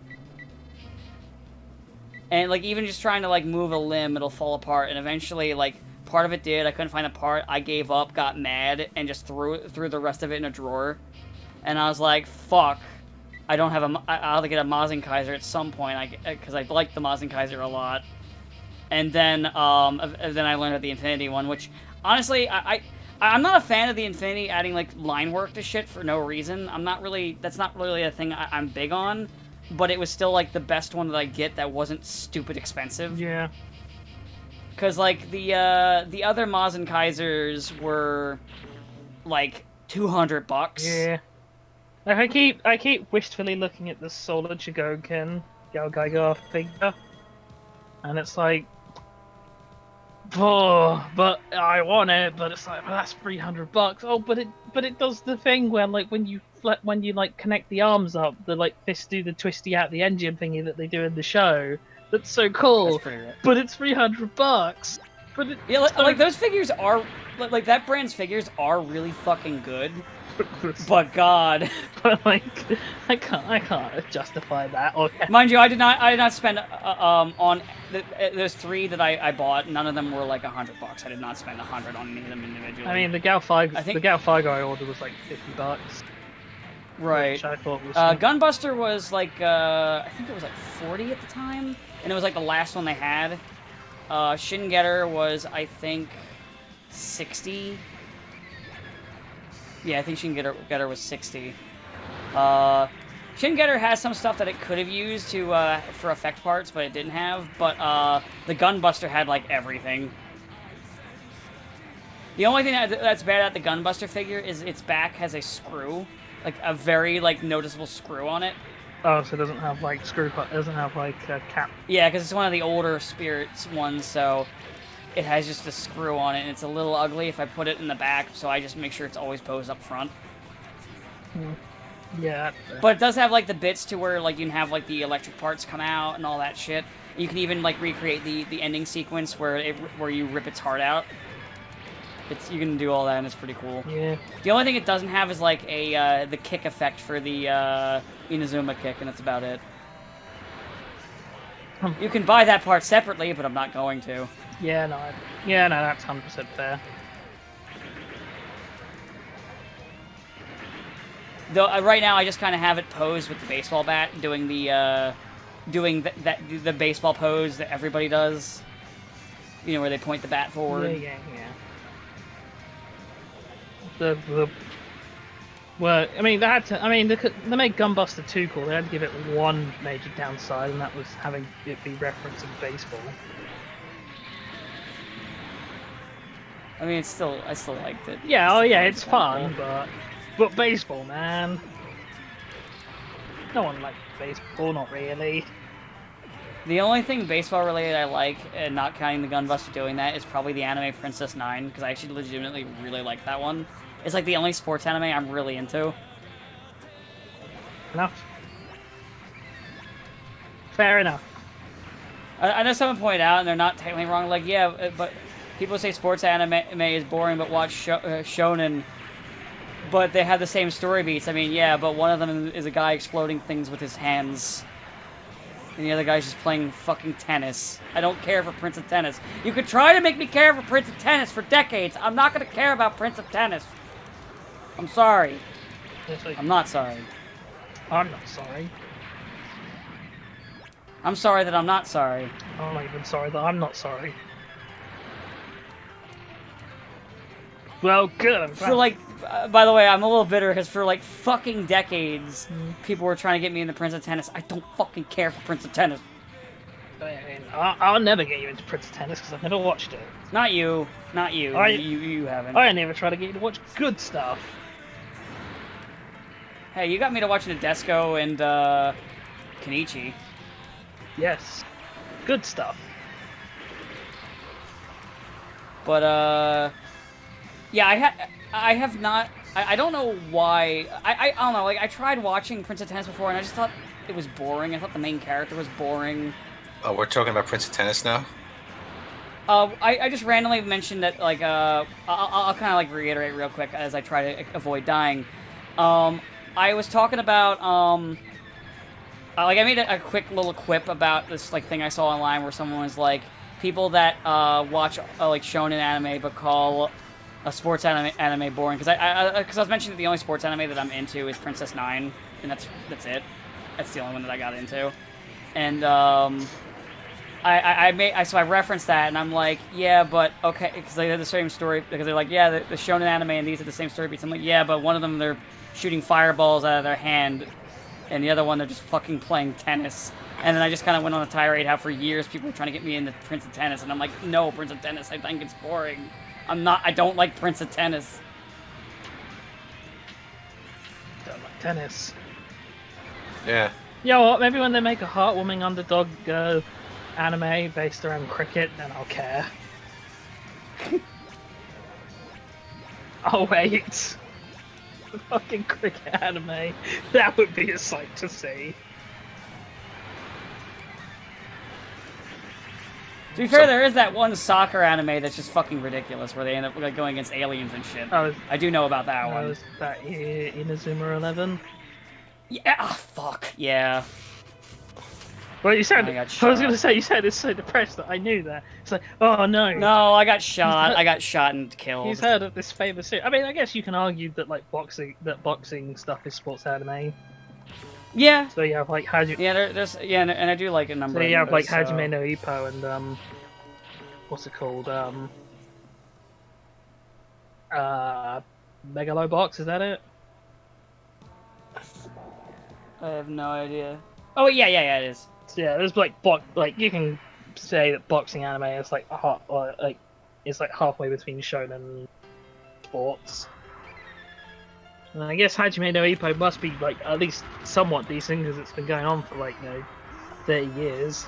And like even just trying to like move a limb, it'll fall apart. And eventually, like part of it did. I couldn't find a part. I gave up, got mad, and just threw the rest of it in a drawer. And I was like, "Fuck! I don't have I'll have to get a Maz and Kaiser at some point. Because I like the Maz and Kaiser a lot." And then I learned about the Infinity one, which honestly, I'm not a fan of the Infinity adding like line work to shit for no reason. That's not really a thing I'm big on. But it was still like the best one that I get that wasn't stupid expensive. Yeah. Cause like the other Maz and Kaisers were like $200. Yeah. Like I keep wistfully looking at the Solar Chigoken Galgaigar figure, and it's like, oh, but I want it. But it's like, well, that's $300. Oh, but it does the thing where like when you like connect the arms up, the like fists do the twisty out the engine thingy that they do in the show. That's so cool. That's pretty rad. But it's $300. But yeah, like those figures are like that brand's figures are really fucking good. But God, but like I can't justify that. Okay. Mind you, I did not spend on those three that I bought. None of them were like $100. I did not spend $100 on any of them individually. I mean, the Gal 5 I ordered was like $50. Right. Which I thought was Gunbuster was like I think it was like 40 at the time, and it was like the last one they had. Shin-Getter was I think 60. Yeah, I think Shin-Getter was 60. Shin-Getter has some stuff that it could have used for effect parts, but it didn't have. But the Gunbuster had like everything. The only thing that's bad at the Gunbuster figure is its back has a screw, like a very like noticeable screw on it. Oh, so it doesn't have like it doesn't have like a cap. Yeah, because it's one of the older Spirits ones, so it has just a screw on it, and it's a little ugly if I put it in the back, so I just make sure it's always posed up front. Yeah. But it does have like the bits to where like you can have like the electric parts come out and all that shit. You can even like recreate the ending sequence where you rip its heart out. You can do all that, and it's pretty cool. Yeah. The only thing it doesn't have is like the kick effect for the Inazuma kick, and that's about it. You can buy that part separately, but I'm not going to. Yeah, no, that's 100% fair. Though right now I just kind of have it posed with the baseball bat, doing the baseball pose that everybody does. You know, where they point the bat forward. Yeah. Well, I mean, they made Gunbuster 2 cool. They had to give it one major downside, and that was having it be referencing baseball. I mean, I still liked it. Yeah, it's fun, but baseball, man. No one likes baseball, not really. The only thing baseball related I like, and not counting the Gunbuster doing that, is probably the anime Princess 9, because I actually legitimately really like that one. It's like the only sports anime I'm really into. Enough. Fair enough. I know someone pointed out, and they're not technically wrong, like, yeah, but people say sports anime is boring, but watch shonen, but they have the same story beats. I mean, yeah, but one of them is a guy exploding things with his hands. And the other guy's just playing fucking tennis. I don't care for Prince of Tennis. You could try to make me care for Prince of Tennis for decades. I'm not going to care about Prince of Tennis. I'm sorry. It's like, I'm not sorry. I'm not sorry. I'm sorry that I'm not sorry. I'm not even sorry that I'm not sorry. Well, good. I'm glad. For like, by the way, I'm a little bitter because for like fucking decades, people were trying to get me into Prince of Tennis. I don't fucking care for Prince of Tennis. I mean, I'll never get you into Prince of Tennis because I've never watched it. Not you. Not you. You haven't. I never try to get you to watch good stuff. Hey, you got me to watch Nadesco and Kenichi. Yes, good stuff. But yeah, I have not. I don't know why. I don't know. Like I tried watching Prince of Tennis before, and I just thought it was boring. I thought the main character was boring. Oh, we're talking about Prince of Tennis now? I just randomly mentioned that, like, I'll kind of, like, reiterate real quick as I try to avoid dying. I was talking about, like, I made a quick little quip about this, like, thing I saw online where someone was like, people that, watch, like, shonen anime but call a sports anime boring. Because I was mentioning that the only sports anime that I'm into is Princess 9, and that's it. That's the only one that I got into. And, so I referenced that, and I'm like, yeah, but, okay, because they had the same story, because they're like, yeah, the shonen anime and these are the same story beats. I'm like, yeah, but one of them, they're shooting fireballs out of their hand, and the other one, they're just fucking playing tennis. And then I just kind of went on a tirade how for years people were trying to get me into Prince of Tennis, and I'm like, no, Prince of Tennis, I think it's boring. I don't like Prince of Tennis. Don't like tennis. Yeah. You know what? Maybe when they make a heartwarming underdog anime based around cricket, then I'll care. Oh wait, the fucking cricket anime. That would be a sight to see. To be fair, there is that one soccer anime that's just fucking ridiculous, where they end up like, going against aliens and shit. Oh, I do know about that one. Was that Inazuma 11? Yeah, oh, fuck, yeah. Well, you sound. I got I was going to shot. say you sounded so depressed that I knew that. It's like, oh no. No, I got shot. I got shot and killed. He's heard of this famous. I mean, I guess you can argue that like boxing stuff is sports anime. Yeah. So you have like Yeah, there's and I do like a number. So you of have like those, Hajime no Ippo and what's it called? Megalobox, is that it? I have no idea. Oh yeah, it is. So, yeah, there's like you can say that boxing anime is like it's like halfway between shonen and sports. And I guess Hajime no Ippo must be like at least somewhat decent because it's been going on for like 30 years.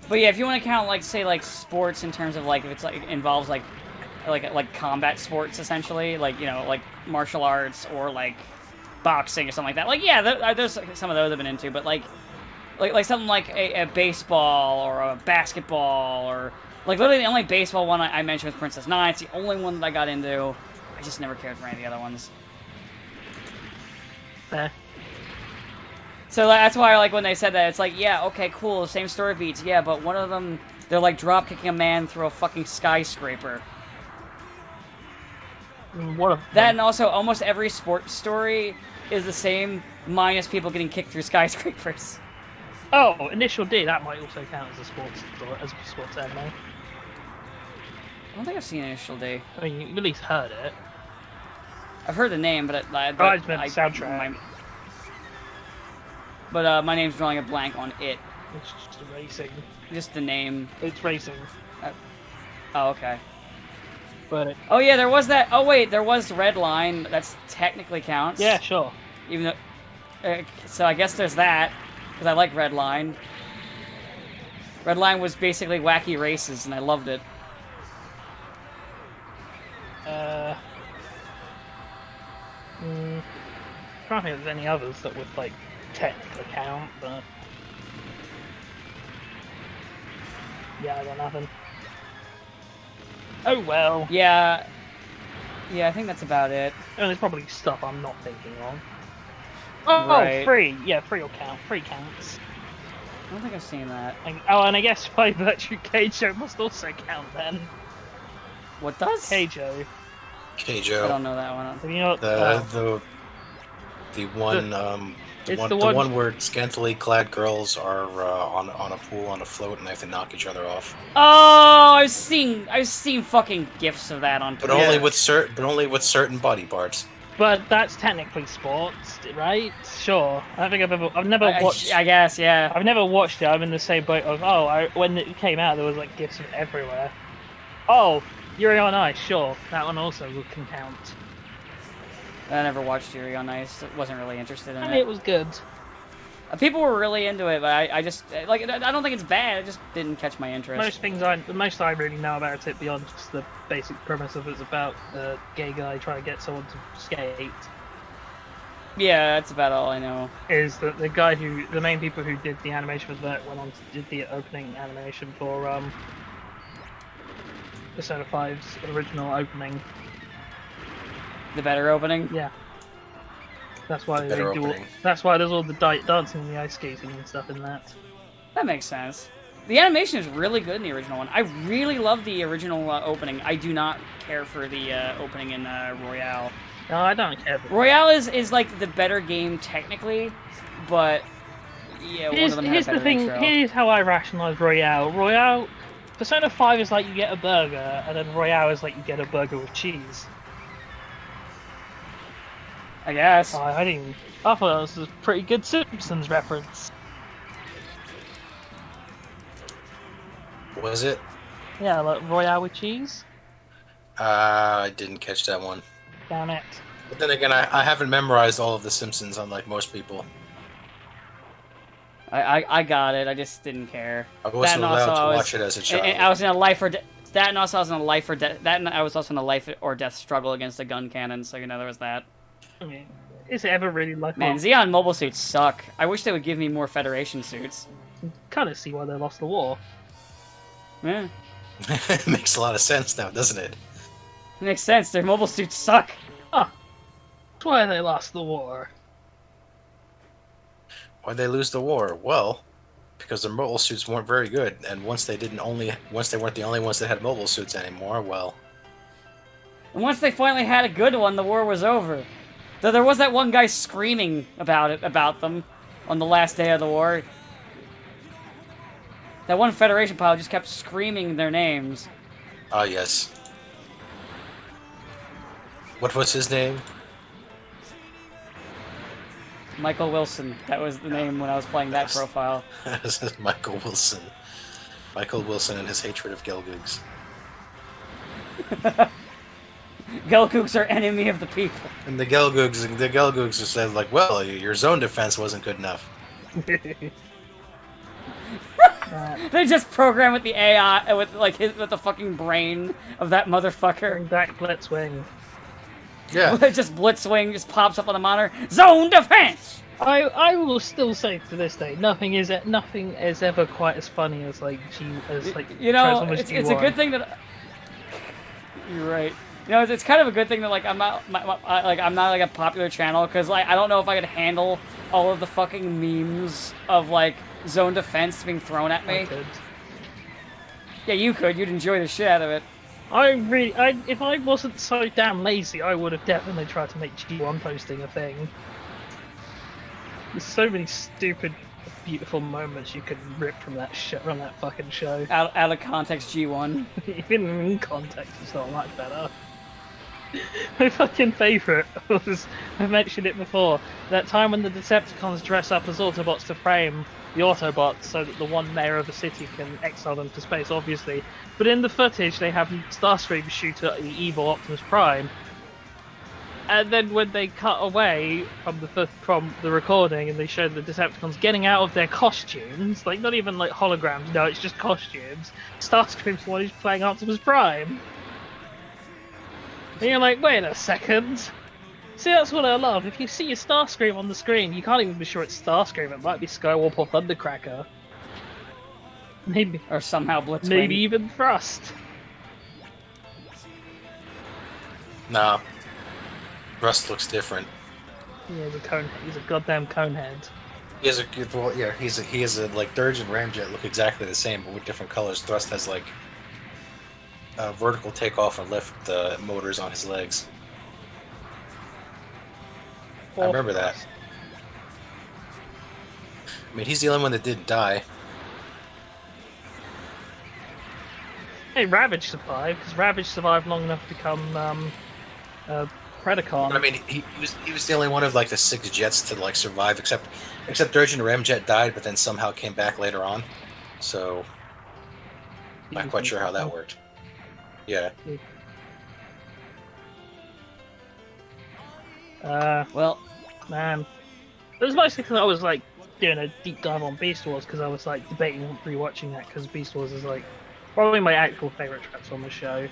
But yeah, if you want to count like say like sports in terms of like if it's like involves like combat sports essentially, like like martial arts or like boxing or something like that. Like yeah, there's some of those I've been into, but like something like a baseball or a basketball or like literally the only baseball one I mentioned was Princess 9. It's the only one that I got into. I just never cared for any of the other ones. Fair. So that's why like when they said that, it's like, yeah, okay, cool, same story beats, yeah, but one of them, they're like drop kicking a man through a fucking skyscraper. That and also almost every sports story is the same, minus people getting kicked through skyscrapers. Oh, Initial D, that might also count as a sports anime. I don't think I've seen Initial D. I mean, you at least heard it. I've heard the name, but I just meant the soundtrack. My name's drawing a blank on it. It's just racing. Just the name. It's racing. Oh, okay. But oh yeah, there was that. Oh wait, there was Red Line. That's technically counts. Yeah, sure. Even though, so I guess there's that because I like Red Line. Red Line was basically wacky races, and I loved it. I don't think there's any others that would like technically count, but yeah, I got nothing. Oh well. Yeah, I think that's about it. And there's probably stuff I'm not thinking of. Oh, Right. free. Yeah, free will count. Free counts. I don't think I've seen that. And I guess by virtue, Keijo must also count then. What does? Keijo. Okay, I Joe. don't know that one. Have you not, The one It's the the one, one- where scantily clad girls are on a pool on a float and they have to knock each other off. Oh, I've seen fucking gifs of that on But Twitter. only with certain body parts. but that's technically sports, right? Sure. I don't think I've never watched. I guess, yeah. I've never watched it. I'm in the same boat of when it came out, there was like gifs of everywhere. Oh, Yuri on Ice, sure. That one also can count. I never watched Yuri on Ice. Wasn't really interested in And it. it was good. People were really into it, but I just like. I don't think it's bad. It just didn't catch my interest. The most I really know about it, beyond just the basic premise of it's about a gay guy trying to get someone to skate, Yeah, that's about all I know. is that the main people who did the animation for that went on to did the opening animation for Persona 5's original opening. The better opening. Yeah. That's why The better they do. opening. That's why there's all the dancing and the ice skating and stuff in that. That makes sense. The animation is really good in the original one. I really love the original opening. I do not care for the opening in Royale. No, I don't care. Royale is like the better game technically, but yeah, one of them had Here's a better the thing. intro. Here's how I rationalize Royale. Persona 5 is like you get a burger, and then Royale is like you get a burger with cheese. I guess. I thought that was a pretty good Simpsons reference. Was it? Yeah, like Royale with cheese. I didn't catch that one. Damn it. But then again, I haven't memorized all of The Simpsons, unlike most people. I got it. I just didn't care. I wasn't and also allowed to I was- watch it as a child. and I was in a life or that, and also I was in a life or death. That, and I was also in a life or death struggle against a gun cannon. So there was that. I mean, is it ever really like Man, Zeon mobile suits suck. I wish they would give me more Federation suits. Kind of see why they lost the war. Yeah, It makes a lot of sense now, doesn't it? makes sense. Their mobile suits suck. That's why they lost the war. Why'd they lose the war? Well, because their mobile suits weren't very good, and once they weren't the only ones that had mobile suits anymore, well, And once they finally had a good one, the war was over. Though there was that one guy screaming about them, on the last day of the war. That one Federation pilot just kept screaming their names. ah yes. What was his name? Michael Wilson. That was the name when I was playing that Yes. profile. This is Michael Wilson. Michael Wilson and his hatred of Gelgoogs. Gelgooks are enemy of the people. And the Gelgoogs just said like, well, your zone defense wasn't good enough. They just program with the AI, with with the fucking brain of that motherfucker. Bring back Blitzwing. Yeah. Just Blitzwing just pops up on the monitor. Zone defense. I will still say to this day, nothing is ever quite as funny as You know, Transformers it's a G1. good thing that you're right. You know, it's kind of a good thing that like I'm not like a popular channel because like I don't know if I could handle all of the fucking memes of like zone defense being thrown at me. I could. Yeah, you could. You'd enjoy the shit out of it. If I wasn't so damn lazy, I would have definitely tried to make G1 posting a thing. There's so many stupid, beautiful moments you could rip from that fucking show. Out of context, G1. Even in context, it's not much better. My fucking favourite was, I mentioned it before, that time when the Decepticons dress up as Autobots to frame the Autobots so that the one mayor of the city can exile them to space, obviously. But in the footage, they have Starscream shoot at the evil Optimus Prime. And then when they cut away from the recording and they show the Decepticons getting out of their costumes, like not even like holograms, no, it's just costumes, Starscream's the one who's playing Optimus Prime. And you're like, wait a second. See, that's what I love. If you see a Starscream on the screen, you can't even be sure it's Starscream. It might be Skywarp or Thundercracker. Maybe Or somehow Blitzwing. maybe even Thrust. Nah. Rust looks different. Yeah, he's a goddamn conehead. He has he has a like Dirge and Ramjet look exactly the same, but with different colors. Thrust has like vertical takeoff and lift the motors on his legs. I remember that. I mean, he's the only one that didn't die. Hey, Ravage survived, because Ravage survived long enough to become Predacon. I mean, he was the only one of like the 6 jets to like survive, except Durgeon Ramjet died, but then somehow came back later on. So, not quite sure how that worked. Yeah. Well, man, it was mostly because I was like doing a deep dive on Beast Wars, because I was like debating rewatching that, because Beast Wars is like probably my actual favorite Transformers show.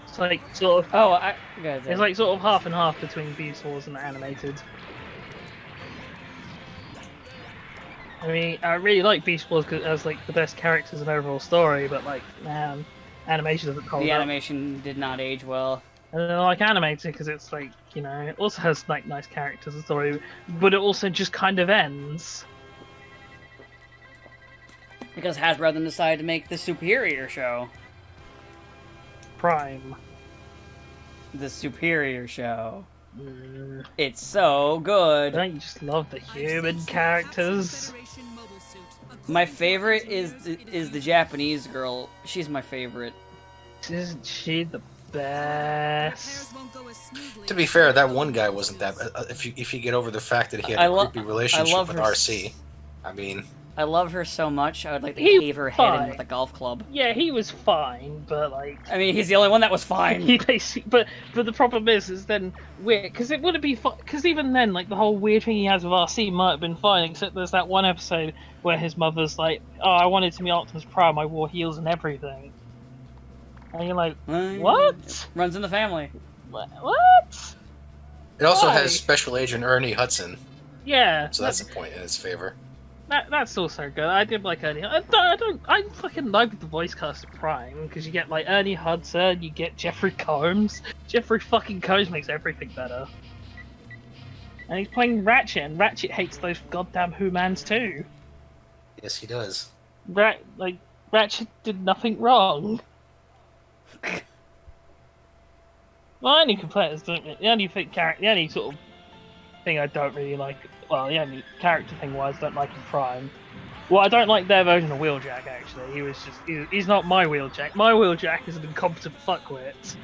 It's like sort of it's like sort of half and half between Beast Wars and the animated. I mean, I really like Beast Wars because it has like the best characters and overall story, but like, man, animation doesn't hold up. The animation did not age well. And I like animated because it's like, you know, it also has like nice characters and story, but it also just kind of ends. Because Hasbro then decided to make the Superior show. Prime. The Superior show. It's so good. Don't you just love the human characters? My favorite is the Japanese girl. She's my favorite. Isn't she the best? To be fair, that one guy wasn't that. If you get over the fact that he had a creepy relationship with RC, I mean, I love her so much. I would like to cave her head in with a golf club. Yeah, he was fine, but like, I mean, he's the only one that was fine. He basically, but the problem is then weird because it would have been fine. Because even then, like the whole weird thing he has with RC might have been fine, except there's that one episode where his mother's like, "Oh, I wanted to meet Optimus Prime. I wore heels and everything." And you're like, what? Runs in the family. What? it also has Special Agent Ernie Hudson. Yeah. So that's a point in his favor. That's also good. I did like Ernie. I fucking like the voice cast of Prime because you get like Ernie Hudson, you get Jeffrey Combs. Jeffrey fucking Combs makes everything better. And he's playing Ratchet, and Ratchet hates those goddamn Who-Mans too. Yes, he does. Ratchet did nothing wrong. Well, the only complaint is the only sort of thing I don't really like. Well, the only character thing wise, don't like in Prime. Well, I don't like their version of Wheeljack. Actually, he's not my Wheeljack. My Wheeljack is an incompetent fuckwit.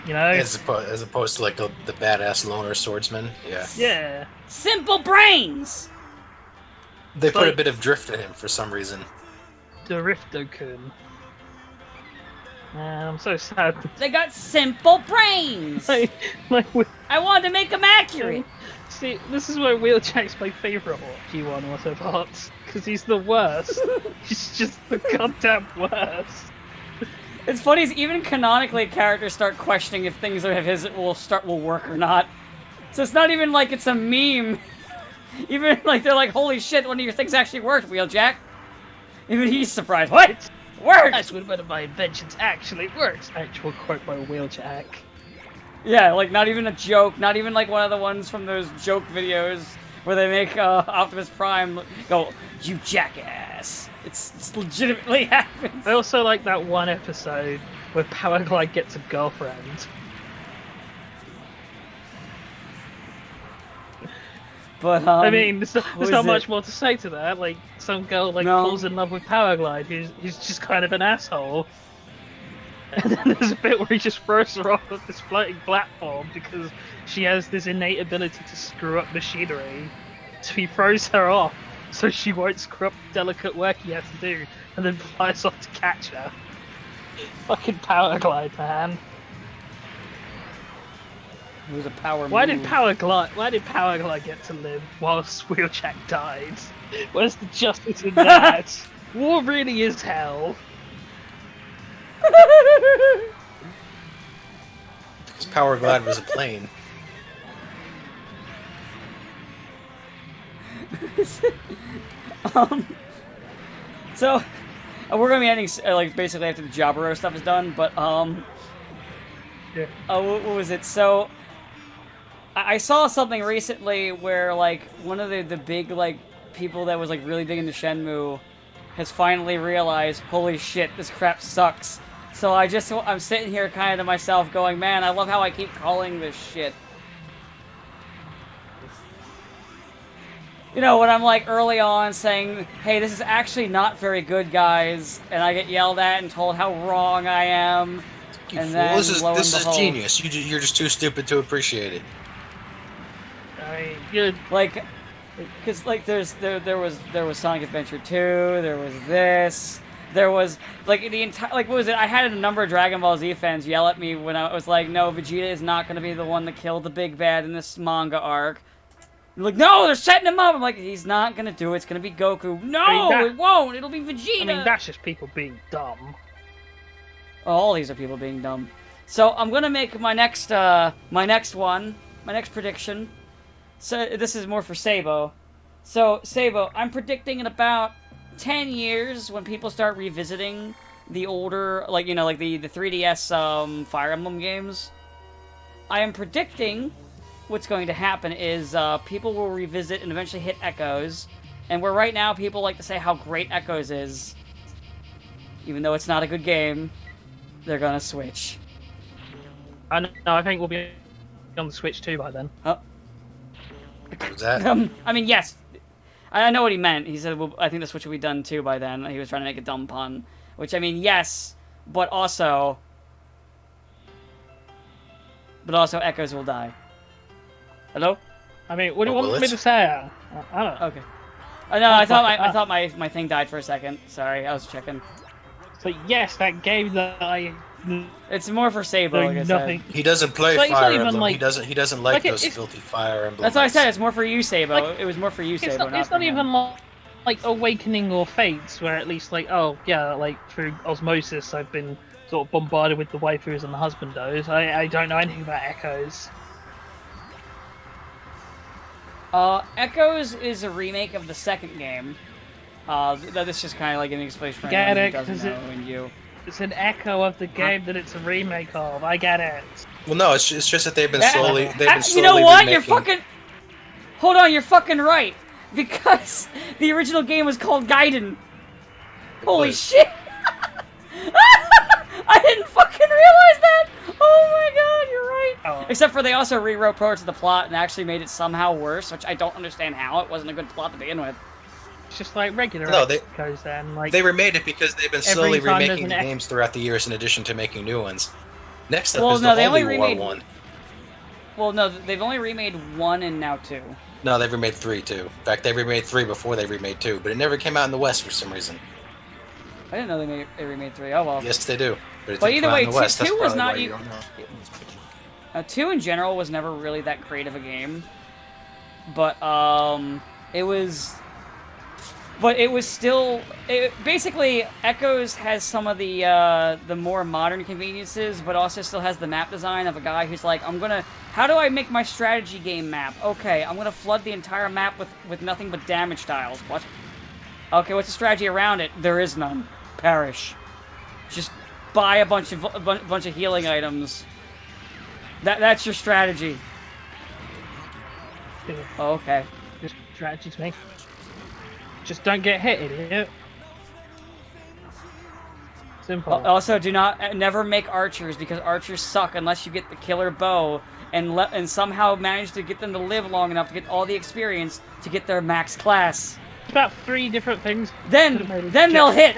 You know, as opposed to like the badass loner swordsman. Yeah. Yeah. Simple brains. They put a bit of drift in him for some reason. Dorifto-kun. Man, I'm so sad. They got simple brains. I wanted to make them accurate. See, this is where Wheeljack's my favourite G1 Autobots, because he's the worst. He's just the goddamn worst. It's funny, is even canonically characters start questioning if things of his will work or not. So it's not even like it's a meme. Even like they're like, holy shit, one of your things actually worked, Wheeljack. Even he's surprised. What? Works! That's when one of my inventions actually works. Actual quote by Wheeljack. Yeah, like not even a joke, not even like one of the ones from those joke videos where they make Optimus Prime go, "You jackass." It's legitimately happens. I also like that one episode where Powerglide gets a girlfriend. But I mean, there's not much more to say to that. Like, some girl falls in love with Powerglide, who's just kind of an asshole. And then there's a bit where he just throws her off of this floating platform because she has this innate ability to screw up machinery. So he throws her off so she won't screw up the delicate work he has to do, and then flies off to catch her. Fucking Powerglide, man. It was a power Why move. did Powerglide get to live whilst Wheeljack died? Where's the justice in that? War really is hell. Because Powerglide was a plane. So we're gonna be ending like basically after the Jaburo stuff is done, but Yeah. what was it? So I saw something recently where like one of the big like people that was like really big into Shenmue has finally realized, holy shit, this crap sucks. So I'm sitting here kind of to myself going, man, I love how I keep calling this shit. You know, when I'm like early on saying, hey, this is actually not very good, guys, and I get yelled at and told how wrong I am, and then this lo and is behold, genius. You're just too stupid to appreciate it. I mean, good. like, because like there was Sonic Adventure 2, there was this, there was like the entire, like, what was it? I had a number of Dragon Ball Z fans yell at me when I was like, no, Vegeta is not going to be the one that killed the big bad in this manga arc. They're like, no, they're setting him up. I'm like, he's not gonna do it. It's gonna be Goku. No, it won't. It'll be Vegeta. I mean, that's just people being dumb. All these are people being dumb. So I'm gonna make my next prediction. So this is more for Sabo. So Sabo, I'm predicting in about 10 years when people start revisiting the older, like, you know, like the 3DS Fire Emblem games. I am predicting what's going to happen is people will revisit and eventually hit Echoes, and where right now people like to say how great Echoes is, even though it's not a good game, they're gonna switch. I think we'll be on the Switch too by then. Oh. What was that? I mean, yes. I know what he meant. He said, well, I think the Switch will be done too by then. He was trying to make a dumb pun. Which, I mean, yes, but also Echoes will die. Hello? I mean, what do you Will want me it? to say? I don't know. Okay. No, I thought my thing died for a second. Sorry, I was checking. So yes, that game that I It's more for Sabo, know like I said. nothing. He doesn't play It's not Fire even Emblem. like- He doesn't like like, those it's- filthy Fire Emblem. That's what I said. It's more for you, Sabo. Like, It was more for you, It's Sabo. not for him. even like Awakening or Fates, where at least like, oh yeah, like through osmosis I've been sort of bombarded with the waifus and the husbandos. I don't know anything about Echoes. Echoes is a remake of the second game. That's just kind of like an explanation for Get anyone it, who doesn't 'cause know, and you. It's an echo of the game that it's a remake of. I get it. Well, no, it's just that they've been slowly. You know what? You're remaking- fucking. Hold on, you're fucking right. Because the original game was called Gaiden. Holy Was. shit! I didn't fucking realize that. Oh my god, you're right. Oh. Except for they also rewrote parts of the plot and actually made it somehow worse, which I don't understand how. It wasn't a good plot to begin with. It's just like regular No, they- Echoes then. Like They remade it because they've been slowly time there's remaking the an games throughout the years, in addition to making new ones. Next up Well, is no, the they only Holy War remade- one. Well, no, they've only remade 1 and now 2. No, they've remade 3 too. In fact, they remade 3 before they remade 2, but it never came out in the West for some reason. I didn't know they remade 3. Oh well. Yes, they do. But, it But didn't either come out way, in the West. 2 That's was probably not why you e- don't know. 2 in general was never really that great of a game, but it was still. Basically, Echoes has some of the more modern conveniences, but also still has the map design of a guy who's like, how do I make my strategy game map? Okay, I'm gonna flood the entire map with nothing but damage tiles. What? Okay, what's the strategy around it? There is none. Perish. Just buy a bunch of healing items. That's your strategy. Oh, okay. just strategy to me. Just don't get hit, idiot. Simple. Also, never make archers because archers suck unless you get the killer bow and somehow manage to get them to live long enough to get all the experience to get their max class. About 3 different things. Then they'll hit.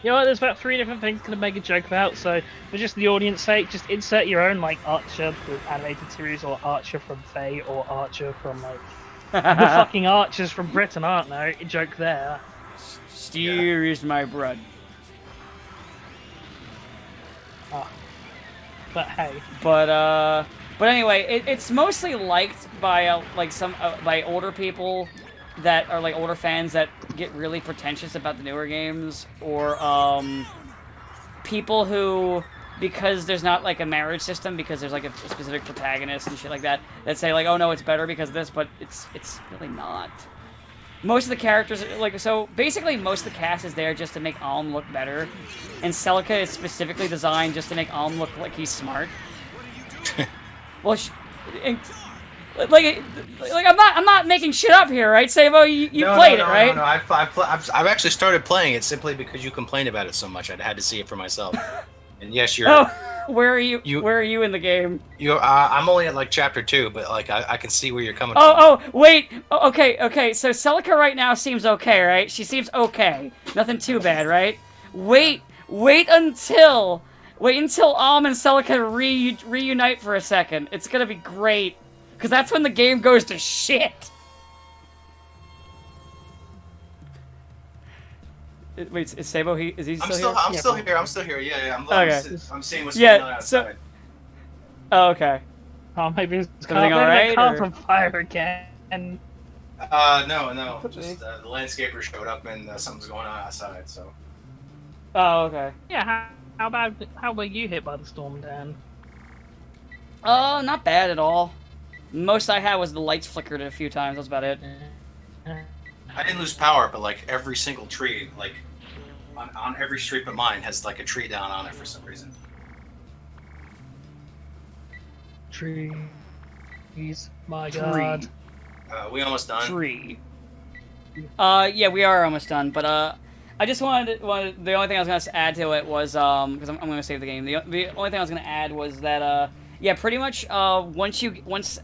You know what? There's about 3 different things to make a joke about. So for just the audience sake, just insert your own, like Archer, the animated series, or Archer from Faye, or Archer from like the fucking Archers from Britain, aren't there? A joke there. Steer is my blood. But hey, But anyway, it's mostly liked by by older people that are like older fans that get really pretentious about the newer games, or people who, because there's not like a marriage system, because there's like a specific protagonist and shit like that, that say like, oh no, it's better because of this, but it's really not. Most of the characters, so basically most of the cast is there just to make Alm look better, and Celica is specifically designed just to make Alm look like he's smart. Well, like I'm not making shit up here, right, Sabo? You played it, right? No. I've actually started playing it simply because you complained about it so much. I had to see it for myself. And yes, you're. Oh, where are you? Where are you in the game? I'm only at like chapter 2, but like I can see where you're coming from. Oh, wait. Okay. So Celica right now seems okay, right? She seems okay. Nothing too bad, right? Wait until Alm and Celica reunite for a second. It's gonna be great, because that's when the game goes to shit. Wait, is Sabo? Is he still here? I'm still here. I'm still here. Yeah. I'm seeing what's Yeah, going on outside. Oh, okay. Oh, maybe it's Everything all right, car's or- on fire again. No. Just the landscaper showed up and something's going on outside. So. Oh, okay. Yeah, how were you hit by the storm, Dan? Oh, not bad at all. Most I had was the lights flickered a few times. That's about it. I didn't lose power, but like every single tree, like on every street but mine, has like a tree down on it for some reason. Trees, my god. We almost done. Tree. Yeah, we are almost done. But I just wanted the only thing I was gonna add to it was because I'm gonna save the game. The only thing I was gonna add was that yeah, pretty much once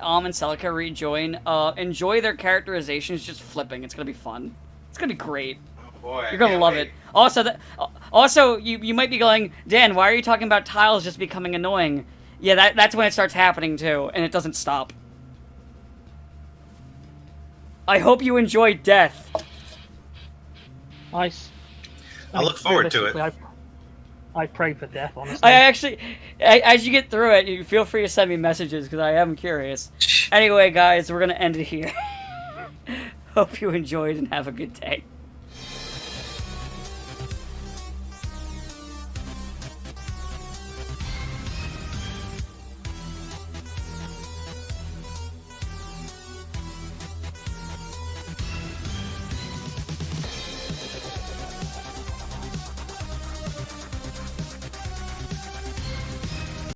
Alm and Celica rejoin, enjoy their characterizations just flipping. It's gonna be fun. It's gonna be great. Oh boy, You're gonna love it. Also, you might be going, Dan, why are you talking about tiles just becoming annoying? Yeah, that's when it starts happening too, and it doesn't stop. I hope you enjoy death. Nice. I look forward to it. I pray for death, honestly. I actually, as you get through it, you feel free to send me messages because I am curious. Anyway, guys, we're gonna end it here. Hope you enjoyed and have a good day.